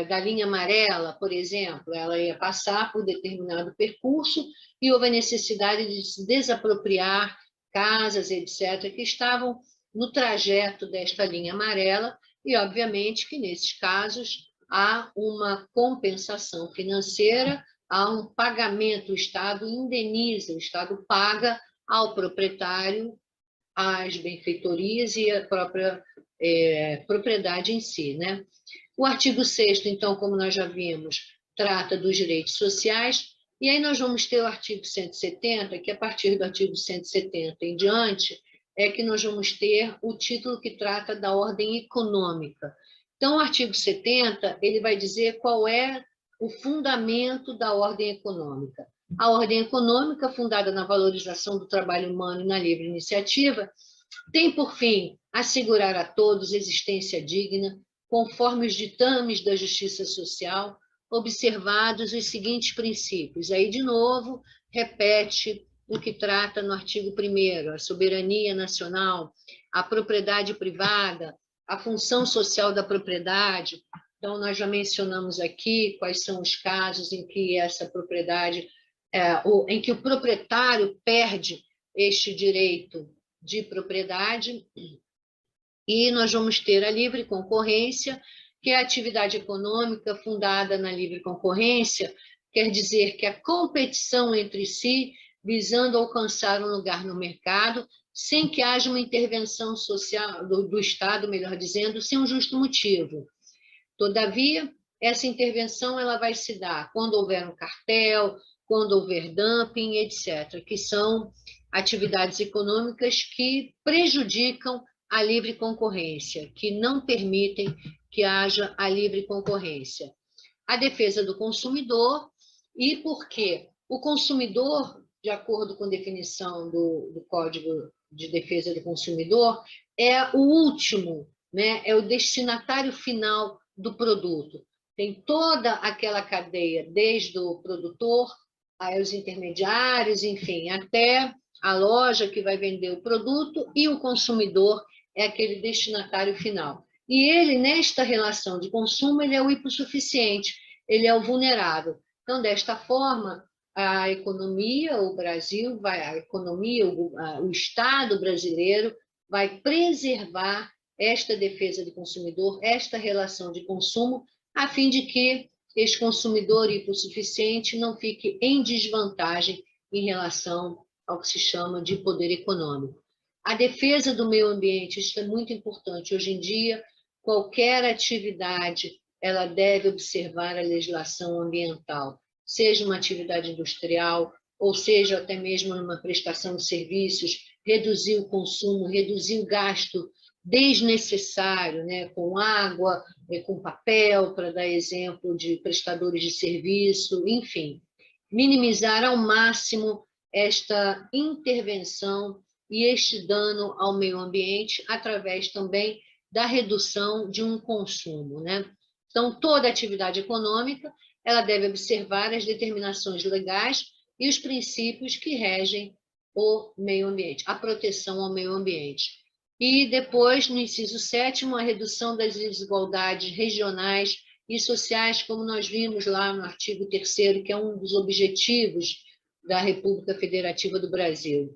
Speaker 2: da linha amarela, por exemplo, ela ia passar por determinado percurso e houve a necessidade de se desapropriar casas, etc., que estavam no trajeto desta linha amarela, e, obviamente, que, nesses casos, há uma compensação financeira, há um pagamento, o Estado indeniza, o Estado paga ao proprietário as benfeitorias e a própria propriedade em si, né? O artigo 6º, então, como nós já vimos, trata dos direitos sociais, e aí nós vamos ter o artigo 170, que a partir do artigo 170 em diante, é que nós vamos ter o título que trata da ordem econômica. Então, o artigo 70, ele vai dizer qual é o fundamento da ordem econômica. A ordem econômica, fundada na valorização do trabalho humano e na livre iniciativa, tem por fim assegurar a todos existência digna, conforme os ditames da justiça social, observados os seguintes princípios. Aí, de novo, repete o que trata no artigo 1º, a soberania nacional, a propriedade privada, a função social da propriedade. Então, nós já mencionamos aqui quais são os casos em que essa propriedade, em que o proprietário perde este direito de propriedade, e nós vamos ter a livre concorrência, que é a atividade econômica fundada na livre concorrência, quer dizer que a competição entre si, visando alcançar um lugar no mercado, sem que haja uma intervenção social do Estado, melhor dizendo, sem um justo motivo. Todavia, essa intervenção ela vai se dar quando houver um cartel, quando houver dumping, etc., que são atividades econômicas que prejudicam a livre concorrência, que não permitem que haja a livre concorrência. A defesa do consumidor, e porque o consumidor, de acordo com a definição do Código de Defesa do Consumidor, é o último, né? É o destinatário final do produto. Tem toda aquela cadeia, desde o produtor aos intermediários, enfim, até a loja que vai vender o produto e o consumidor é aquele destinatário final. E ele, nesta relação de consumo, ele é o hipossuficiente, ele é o vulnerável. Então, desta forma, a economia, o Brasil, a economia, o Estado brasileiro vai preservar esta defesa do consumidor, esta relação de consumo, a fim de que este consumidor hipossuficiente não fique em desvantagem em relação ao que se chama de poder econômico. A defesa do meio ambiente, isso é muito importante. Hoje em dia, qualquer atividade, ela deve observar a legislação ambiental, seja uma atividade industrial, ou seja até mesmo numa prestação de serviços, reduzir o consumo, reduzir o gasto desnecessário, né, com água, com papel, para dar exemplo de prestadores de serviço, enfim, minimizar ao máximo esta intervenção e este dano ao meio ambiente através também da redução de um consumo, né? Então, toda atividade econômica, ela deve observar as determinações legais e os princípios que regem o meio ambiente, a proteção ao meio ambiente. E depois, no inciso 7º, a redução das desigualdades regionais e sociais, como nós vimos lá no artigo 3º, que é um dos objetivos da República Federativa do Brasil.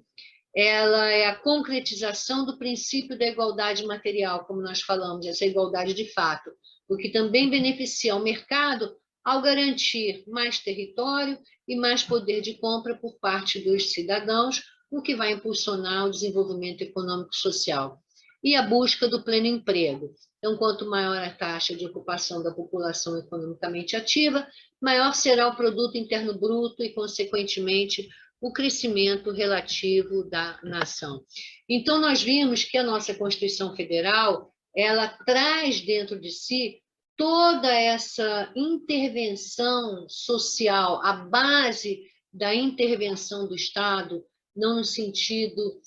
Speaker 2: Ela é a concretização do princípio da igualdade material, como nós falamos, essa igualdade de fato, o que também beneficia o mercado ao garantir mais território e mais poder de compra por parte dos cidadãos, o que vai impulsionar o desenvolvimento econômico e social. E a busca do pleno emprego. Então, quanto maior a taxa de ocupação da população economicamente ativa, maior será o produto interno bruto e, consequentemente, o crescimento relativo da nação. Então, nós vimos que a nossa Constituição Federal, ela traz dentro de si toda essa intervenção social, a base da intervenção do Estado, não no sentido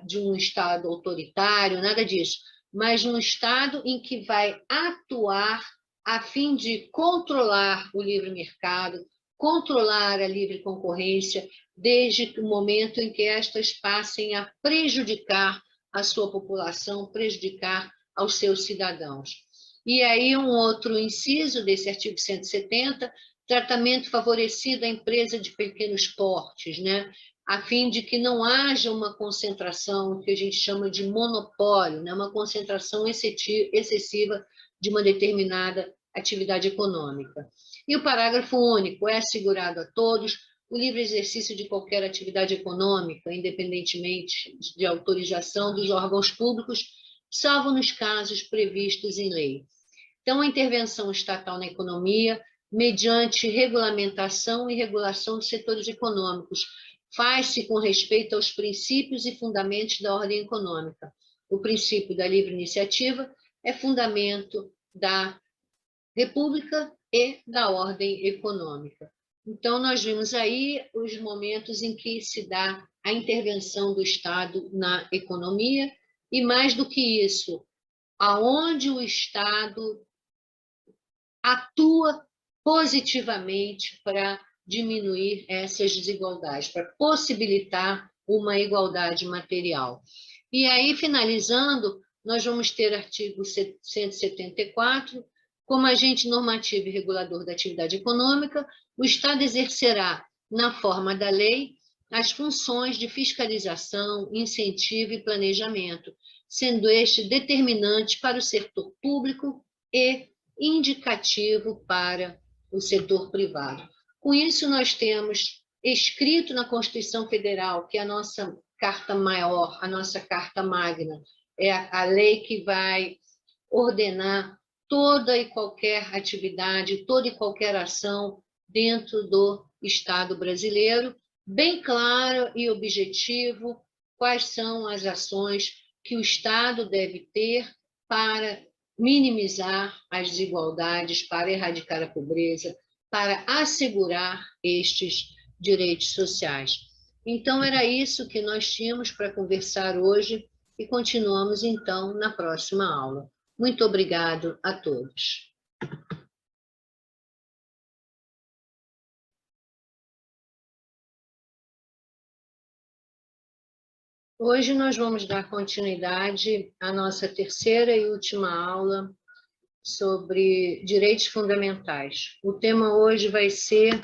Speaker 2: de um Estado autoritário, nada disso, mas um Estado em que vai atuar a fim de controlar o livre mercado, controlar a livre concorrência, desde o momento em que estas passem a prejudicar a sua população, prejudicar aos seus cidadãos. E aí um outro inciso desse artigo 170, tratamento favorecido à empresa de pequenos portes, né? A fim de que não haja uma concentração que a gente chama de monopólio, né? Uma concentração excessiva de uma determinada atividade econômica. E o parágrafo único: é assegurado a todos o livre exercício de qualquer atividade econômica, independentemente de autorização dos órgãos públicos, salvo nos casos previstos em lei. Então, a intervenção estatal na economia, mediante regulamentação e regulação dos setores econômicos, faz-se com respeito aos princípios e fundamentos da ordem econômica. O princípio da livre iniciativa é fundamento da República e da ordem econômica. Então, nós vimos aí os momentos em que se dá a intervenção do Estado na economia, e mais do que isso, aonde o Estado atua positivamente para diminuir essas desigualdades, para possibilitar uma igualdade material. E aí, finalizando, nós vamos ter artigo 174, como agente normativo e regulador da atividade econômica, o Estado exercerá, na forma da lei, as funções de fiscalização, incentivo e planejamento, sendo este determinante para o setor público e indicativo para o setor privado. Com isso, nós temos escrito na Constituição Federal, que é a nossa carta maior, a nossa carta magna, é a lei que vai ordenar toda e qualquer atividade, toda e qualquer ação dentro do Estado brasileiro, bem claro e objetivo quais são as ações que o Estado deve ter para minimizar as desigualdades, para erradicar a pobreza, para assegurar estes direitos sociais. Então, era isso que nós tínhamos para conversar hoje e continuamos, então, na próxima aula. Muito obrigado a todos. Hoje nós vamos dar continuidade à nossa terceira e última aula sobre direitos fundamentais. O tema hoje vai ser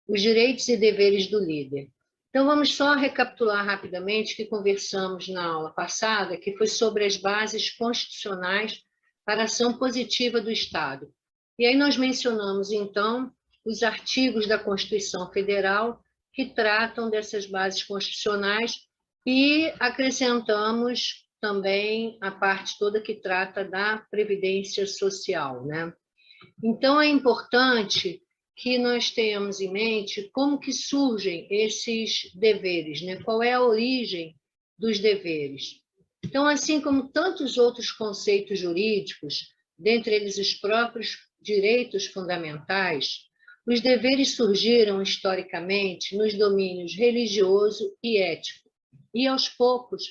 Speaker 2: os direitos e deveres do líder. Então, vamos só recapitular rapidamente o que conversamos na aula passada, que foi sobre as bases constitucionais para a ação positiva do Estado. E aí nós mencionamos, então, os artigos da Constituição Federal que tratam dessas bases constitucionais e acrescentamos também a parte toda que trata da previdência social, né? Então, é importante que nós tenhamos em mente como que surgem esses deveres, né? Qual é a origem dos deveres. Então, assim como tantos outros conceitos jurídicos, dentre eles os próprios direitos fundamentais, os deveres surgiram historicamente nos domínios religioso e ético, e aos poucos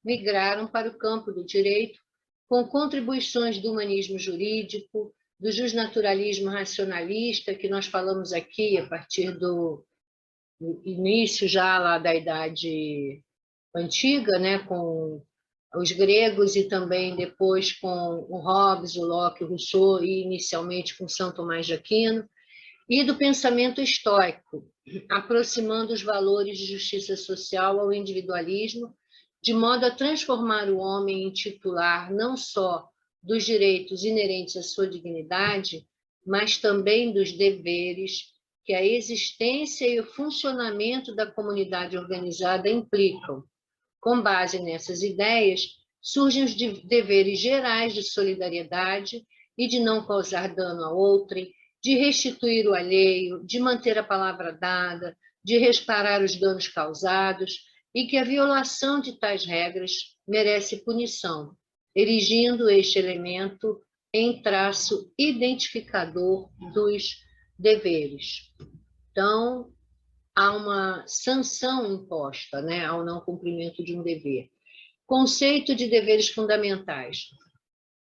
Speaker 2: migraram para o campo do direito, com contribuições do humanismo jurídico, do justnaturalismo racionalista, que nós falamos aqui a partir do início já lá da Idade Antiga, né, com os gregos e também depois com o Hobbes, o Locke, o Rousseau e inicialmente com São Tomás de Aquino, e do pensamento estoico, aproximando os valores de justiça social ao individualismo, de modo a transformar o homem em titular não só dos direitos inerentes à sua dignidade, mas também dos deveres que a existência e o funcionamento da comunidade organizada implicam. Com base nessas ideias, surgem os deveres gerais de solidariedade e de não causar dano a outrem, de restituir o alheio, de manter a palavra dada, de reparar os danos causados, e que a violação de tais regras merece punição, erigindo este elemento em traço identificador dos deveres. Então, há uma sanção imposta, né, ao não cumprimento de um dever. Conceito de deveres fundamentais.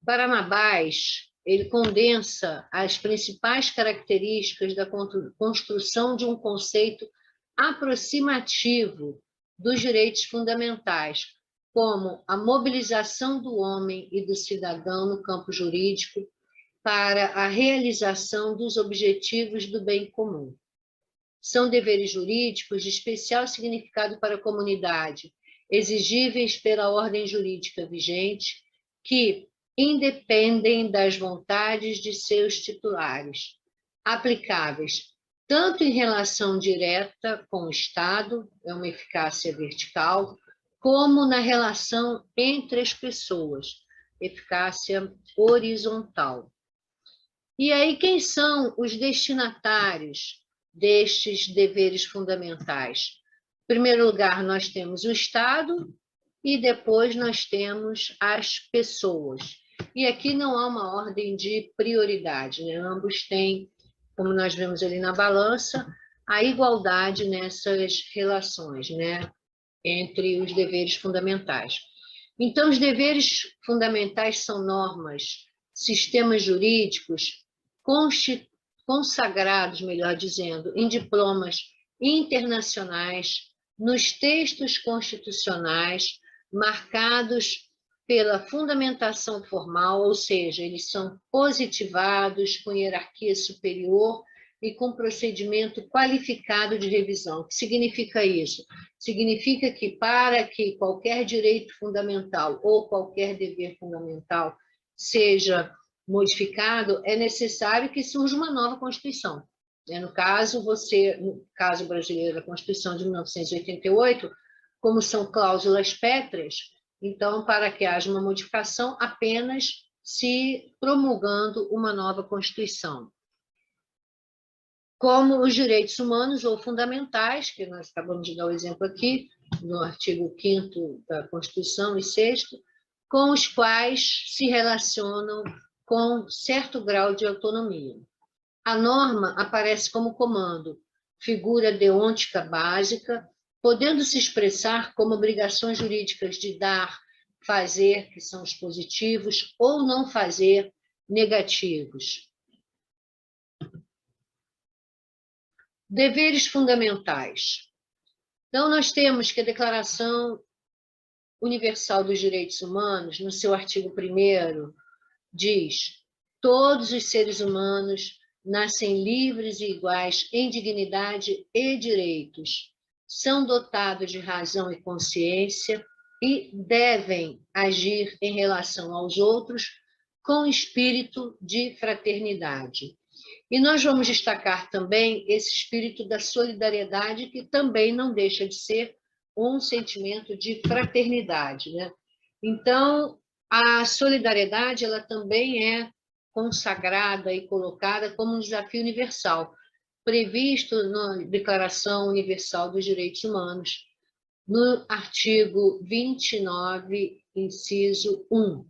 Speaker 2: Barnabás, ele condensa as principais características da construção de um conceito aproximativo dos direitos fundamentais, como a mobilização do homem e do cidadão no campo jurídico para a realização dos objetivos do bem comum. São deveres jurídicos de especial significado para a comunidade, exigíveis pela ordem jurídica vigente, que independem das vontades de seus titulares, aplicáveis tanto em relação direta com o Estado, é uma eficácia vertical, como na relação entre as pessoas, eficácia horizontal. E aí, quem são os destinatários destes deveres fundamentais? Em primeiro lugar, nós temos o Estado e depois nós temos as pessoas. E aqui não há uma ordem de prioridade, né? Ambos têm, como nós vemos ali na balança, a igualdade nessas relações, né? Entre os deveres fundamentais. Então, os deveres fundamentais são normas, sistemas jurídicos consagrados, melhor dizendo, em diplomas internacionais, nos textos constitucionais, marcados pela fundamentação formal, ou seja, eles são positivados com hierarquia superior e com procedimento qualificado de revisão. O que significa isso? Significa que para que qualquer direito fundamental ou qualquer dever fundamental seja modificado, é necessário que surja uma nova Constituição. No caso brasileiro, a Constituição de 1988, como são cláusulas pétreas, então, para que haja uma modificação, apenas se promulgando uma nova Constituição. Como os direitos humanos ou fundamentais, que nós acabamos de dar o exemplo aqui, no artigo 5º da Constituição e 6º, com os quais se relacionam com certo grau de autonomia. A norma aparece como comando, figura deontica básica, podendo se expressar como obrigações jurídicas de dar, fazer, que são os positivos, ou não fazer, negativos. Deveres fundamentais. Então, nós temos que a Declaração Universal dos Direitos Humanos, no seu artigo 1º, diz: todos os seres humanos nascem livres e iguais em dignidade e direitos, são dotados de razão e consciência e devem agir em relação aos outros com espírito de fraternidade. E nós vamos destacar também esse espírito da solidariedade, que também não deixa de ser um sentimento de fraternidade, né? Então, a solidariedade, ela também é consagrada e colocada como um desafio universal, previsto na Declaração Universal dos Direitos Humanos, no artigo 29, inciso 1.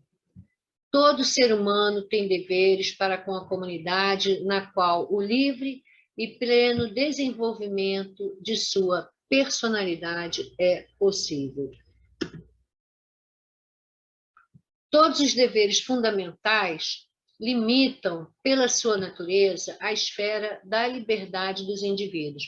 Speaker 2: Todo ser humano tem deveres para com a comunidade, na qual o livre e pleno desenvolvimento de sua personalidade é possível. Todos os deveres fundamentais limitam, pela sua natureza, a esfera da liberdade dos indivíduos.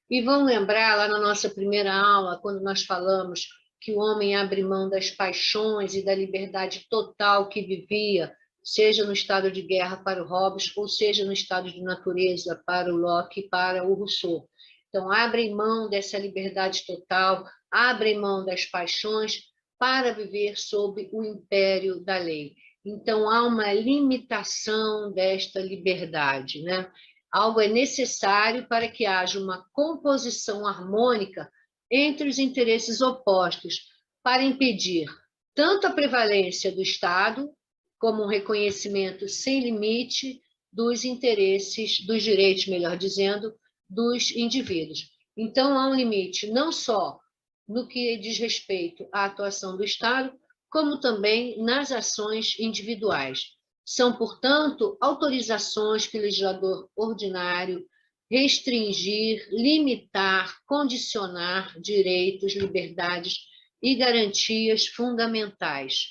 Speaker 2: E vão lembrar, lá na nossa primeira aula, quando nós falamos que o homem abre mão das paixões e da liberdade total que vivia, seja no estado de guerra para o Hobbes, ou seja no estado de natureza para o Locke e para o Rousseau. Então, abrem mão dessa liberdade total, abrem mão das paixões para viver sob o império da lei. Então, há uma limitação desta liberdade, né? Algo é necessário para que haja uma composição harmônica entre os interesses opostos, para impedir tanto a prevalência do Estado, como um reconhecimento sem limite dos interesses, dos direitos, melhor dizendo, dos indivíduos. Então, há um limite não só no que diz respeito à atuação do Estado, como também nas ações individuais. São, portanto, autorizações que o legislador ordinário restringir, limitar, condicionar direitos, liberdades e garantias fundamentais.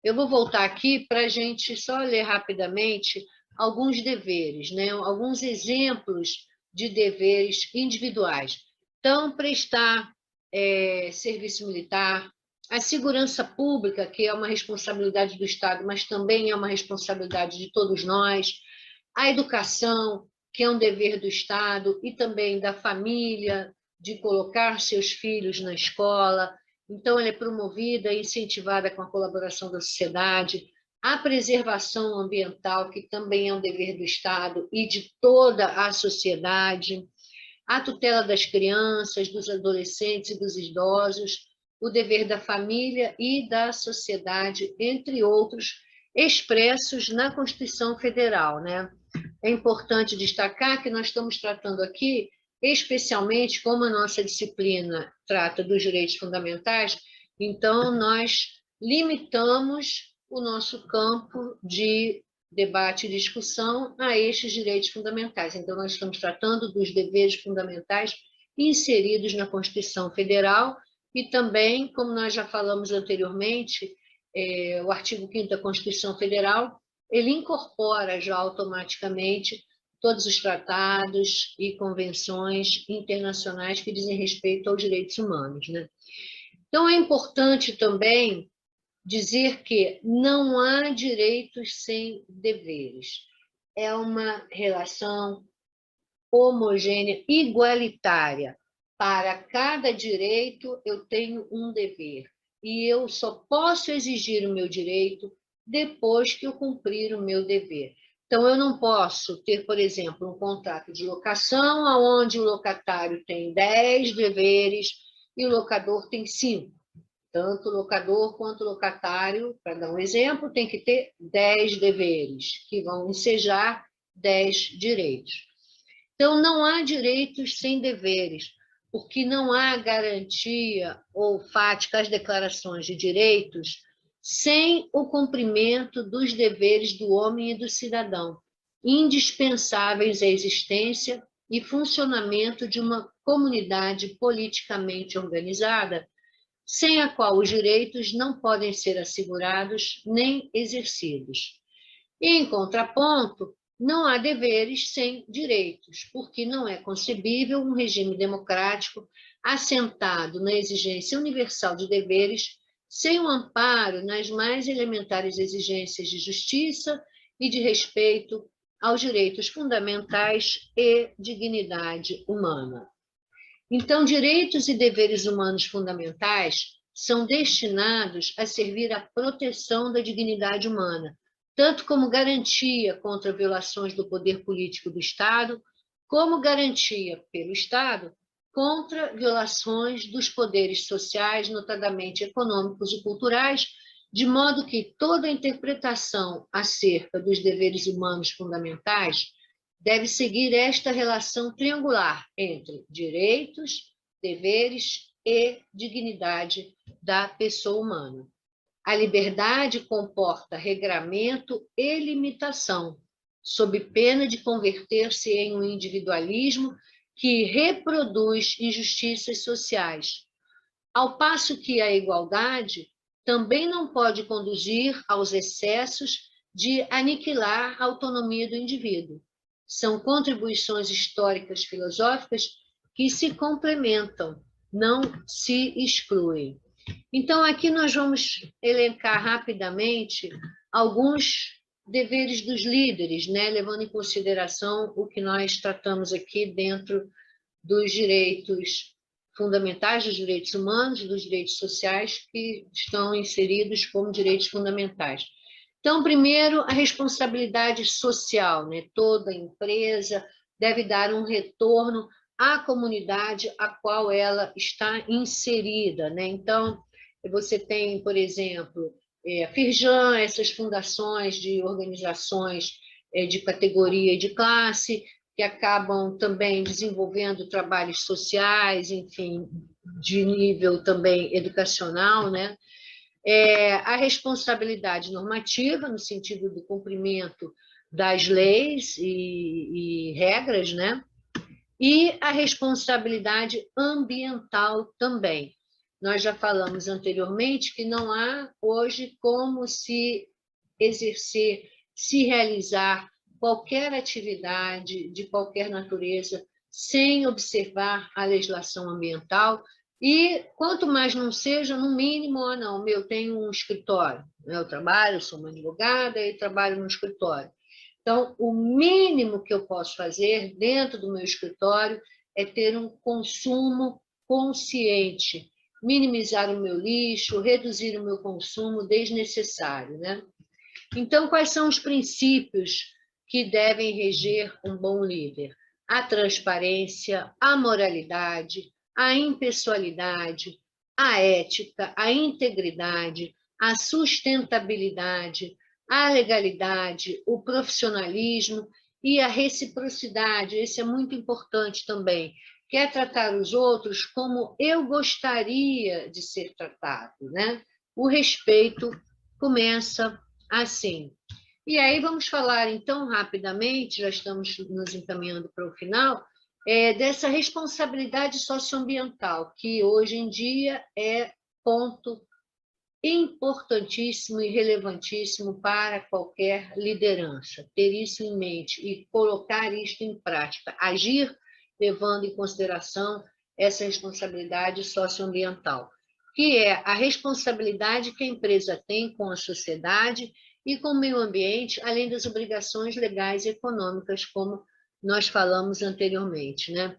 Speaker 2: Eu vou voltar aqui para a gente só ler rapidamente alguns deveres, né? Alguns exemplos de deveres individuais. Então, prestar serviço militar, a segurança pública, que é uma responsabilidade do Estado, mas também é uma responsabilidade de todos nós, a educação, que é um dever do Estado e também da família, de colocar seus filhos na escola. Então, ela é promovida e incentivada com a colaboração da sociedade. A preservação ambiental, que também é um dever do Estado e de toda a sociedade. A tutela das crianças, dos adolescentes e dos idosos. O dever da família e da sociedade, entre outros, expressos na Constituição Federal, né? É importante destacar que nós estamos tratando aqui, especialmente como a nossa disciplina trata dos direitos fundamentais, então nós limitamos o nosso campo de debate e discussão a estes direitos fundamentais. Então, nós estamos tratando dos deveres fundamentais inseridos na Constituição Federal e também, como nós já falamos anteriormente, o artigo 5º da Constituição Federal, ele incorpora já automaticamente todos os tratados e convenções internacionais que dizem respeito aos direitos humanos, né? Então, é importante também dizer que não há direitos sem deveres. É uma relação homogênea, igualitária. Para cada direito, eu tenho um dever. E eu só posso exigir o meu direito depois que eu cumprir o meu dever. Então, eu não posso ter, por exemplo, um contrato de locação, onde o locatário tem 10 deveres e o locador tem 5. Tanto o locador quanto o locatário, para dar um exemplo, tem que ter 10 deveres, que vão ensejar 10 direitos. Então, não há direitos sem deveres, porque não há garantia ou fática às declarações de direitos sem o cumprimento dos deveres do homem e do cidadão, indispensáveis à existência e funcionamento de uma comunidade politicamente organizada, sem a qual os direitos não podem ser assegurados nem exercidos. E, em contraponto, não há deveres sem direitos, porque não é concebível um regime democrático assentado na exigência universal de deveres sem um amparo nas mais elementares exigências de justiça e de respeito aos direitos fundamentais e dignidade humana. Então, direitos e deveres humanos fundamentais são destinados a servir à proteção da dignidade humana, tanto como garantia contra violações do poder político do Estado, como garantia pelo Estado contra violações dos poderes sociais, notadamente econômicos e culturais, de modo que toda interpretação acerca dos deveres humanos fundamentais deve seguir esta relação triangular entre direitos, deveres e dignidade da pessoa humana. A liberdade comporta regramento e limitação, sob pena de converter-se em um individualismo que reproduz injustiças sociais, ao passo que a igualdade também não pode conduzir aos excessos de aniquilar a autonomia do indivíduo. São contribuições históricas filosóficas que se complementam, não se excluem. Então, aqui nós vamos elencar rapidamente alguns deveres dos líderes, né, levando em consideração o que nós tratamos aqui dentro dos direitos fundamentais, dos direitos humanos, dos direitos sociais, que estão inseridos como direitos fundamentais. Então, primeiro, a responsabilidade social, né? Toda empresa deve dar um retorno à comunidade a qual ela está inserida, né? Então, você tem, por exemplo, a Firjan, essas fundações de organizações de categoria e de classe, que acabam também desenvolvendo trabalhos sociais, enfim, de nível também educacional, né? A responsabilidade normativa, no sentido do cumprimento das leis e regras, né? E a responsabilidade ambiental também. Nós já falamos anteriormente que não há hoje como se exercer, se realizar qualquer atividade de qualquer natureza sem observar a legislação ambiental. E quanto mais não seja, no mínimo, não, eu tenho um escritório, eu trabalho, sou uma advogada e trabalho no escritório. Então, o mínimo que eu posso fazer dentro do meu escritório é ter um consumo consciente, minimizar o meu lixo, reduzir o meu consumo desnecessário, né? Então, quais são os princípios que devem reger um bom líder? A transparência, a moralidade, a impessoalidade, a ética, a integridade, a sustentabilidade, a legalidade, o profissionalismo e a reciprocidade. Esse é muito importante também, que é tratar os outros como eu gostaria de ser tratado, né? O respeito começa assim. E aí vamos falar, então, rapidamente, já estamos nos encaminhando para o final, dessa responsabilidade socioambiental, que hoje em dia é ponto importantíssimo e relevantíssimo para qualquer liderança. Ter isso em mente e colocar isto em prática, agir levando em consideração essa responsabilidade socioambiental, que é a responsabilidade que a empresa tem com a sociedade e com o meio ambiente, além das obrigações legais e econômicas, como nós falamos anteriormente, né?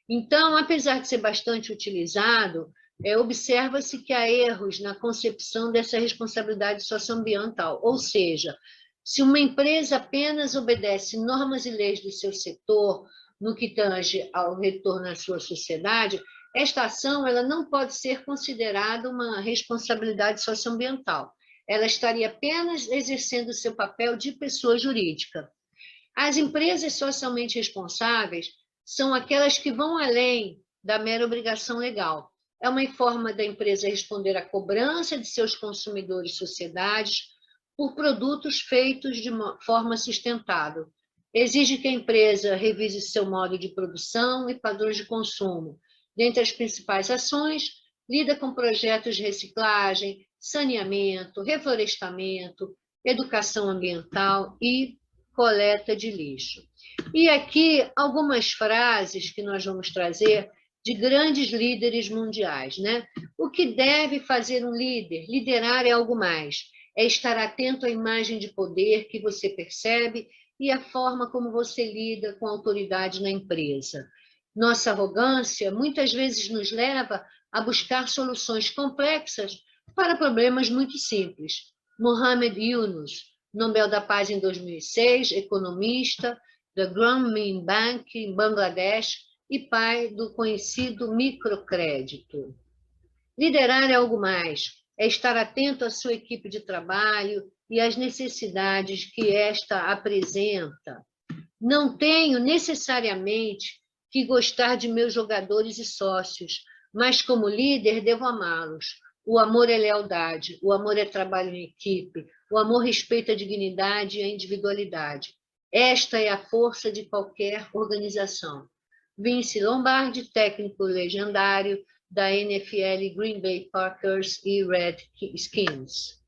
Speaker 2: Então, apesar de ser bastante utilizado, observa-se que há erros na concepção dessa responsabilidade socioambiental, ou seja, se uma empresa apenas obedece normas e leis do seu setor, no que tange ao retorno à sua sociedade, esta ação ela não pode ser considerada uma responsabilidade socioambiental. Ela estaria apenas exercendo o seu papel de pessoa jurídica. As empresas socialmente responsáveis são aquelas que vão além da mera obrigação legal. É uma forma da empresa responder à cobrança de seus consumidores e sociedades por produtos feitos de uma forma sustentável. Exige que a empresa revise seu modo de produção e padrões de consumo. Dentre as principais ações, lida com projetos de reciclagem, saneamento, reflorestamento, educação ambiental e coleta de lixo. E aqui algumas frases que nós vamos trazer de grandes líderes mundiais, né? O que deve fazer um líder? Liderar é algo mais. É estar atento à imagem de poder que você percebe e à forma como você lida com a autoridade na empresa. Nossa arrogância muitas vezes nos leva a buscar soluções complexas para problemas muito simples. Mohamed Yunus, Nobel da Paz em 2006, economista da Grameen Bank, em Bangladesh, e pai do conhecido microcrédito. Liderar é algo mais, é estar atento à sua equipe de trabalho e às necessidades que esta apresenta. Não tenho necessariamente que gostar de meus jogadores e sócios, mas como líder devo amá-los. O amor é lealdade, o amor é trabalho em equipe, o amor respeita a dignidade e a individualidade. Esta é a força de qualquer organização. Vince Lombardi, técnico legendário da NFL Green Bay Packers e Redskins.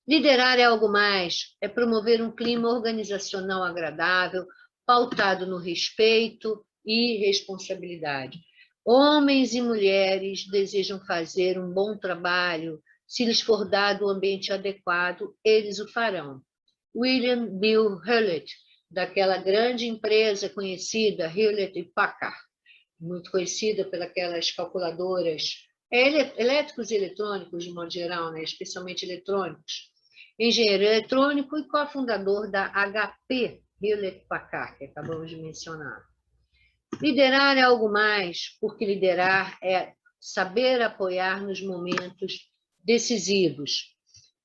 Speaker 2: Liderar é algo mais, é promover um clima organizacional agradável, pautado no respeito e responsabilidade. Homens e mulheres desejam fazer um bom trabalho, se lhes for dado o ambiente adequado, eles o farão. William Bill Hewlett, daquela grande empresa conhecida, Hewlett Packard, muito conhecida pelas calculadoras, elétricos e eletrônicos, de modo geral, né? Especialmente eletrônicos. Engenheiro eletrônico e cofundador da HP, Hewlett Packard, que acabamos de mencionar. Liderar é algo mais, porque liderar é saber apoiar nos momentos decisivos.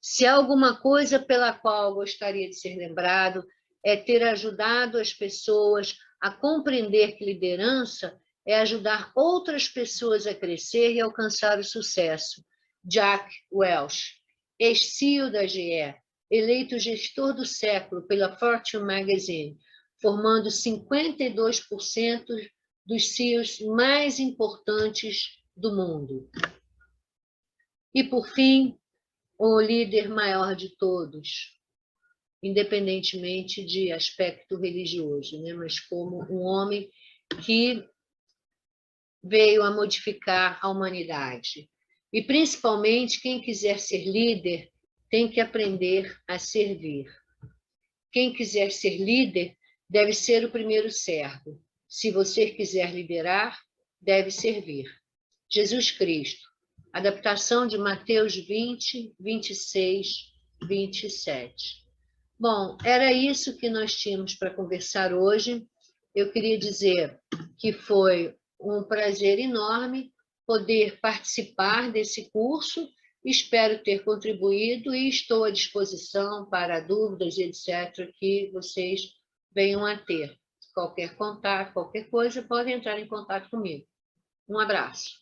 Speaker 2: Se há alguma coisa pela qual gostaria de ser lembrado, é ter ajudado as pessoas a compreender que liderança é ajudar outras pessoas a crescer e alcançar o sucesso. Jack Welch, ex-CEO da GE, eleito gestor do século pela Fortune Magazine, formando 52% dos CEOs mais importantes do mundo. E, por fim, o líder maior de todos, independentemente de aspecto religioso, né? Mas como um homem que veio a modificar a humanidade. E, principalmente, quem quiser ser líder tem que aprender a servir. Quem quiser ser líder deve ser o primeiro servo. Se você quiser liderar, deve servir. Jesus Cristo. Adaptação de Mateus 20, 26, 27. Bom, era isso que nós tínhamos para conversar hoje. Eu queria dizer que foi um prazer enorme poder participar desse curso. Espero ter contribuído e estou à disposição para dúvidas, etc., que vocês venham a ter. Qualquer contato, qualquer coisa, podem entrar em contato comigo. Um abraço.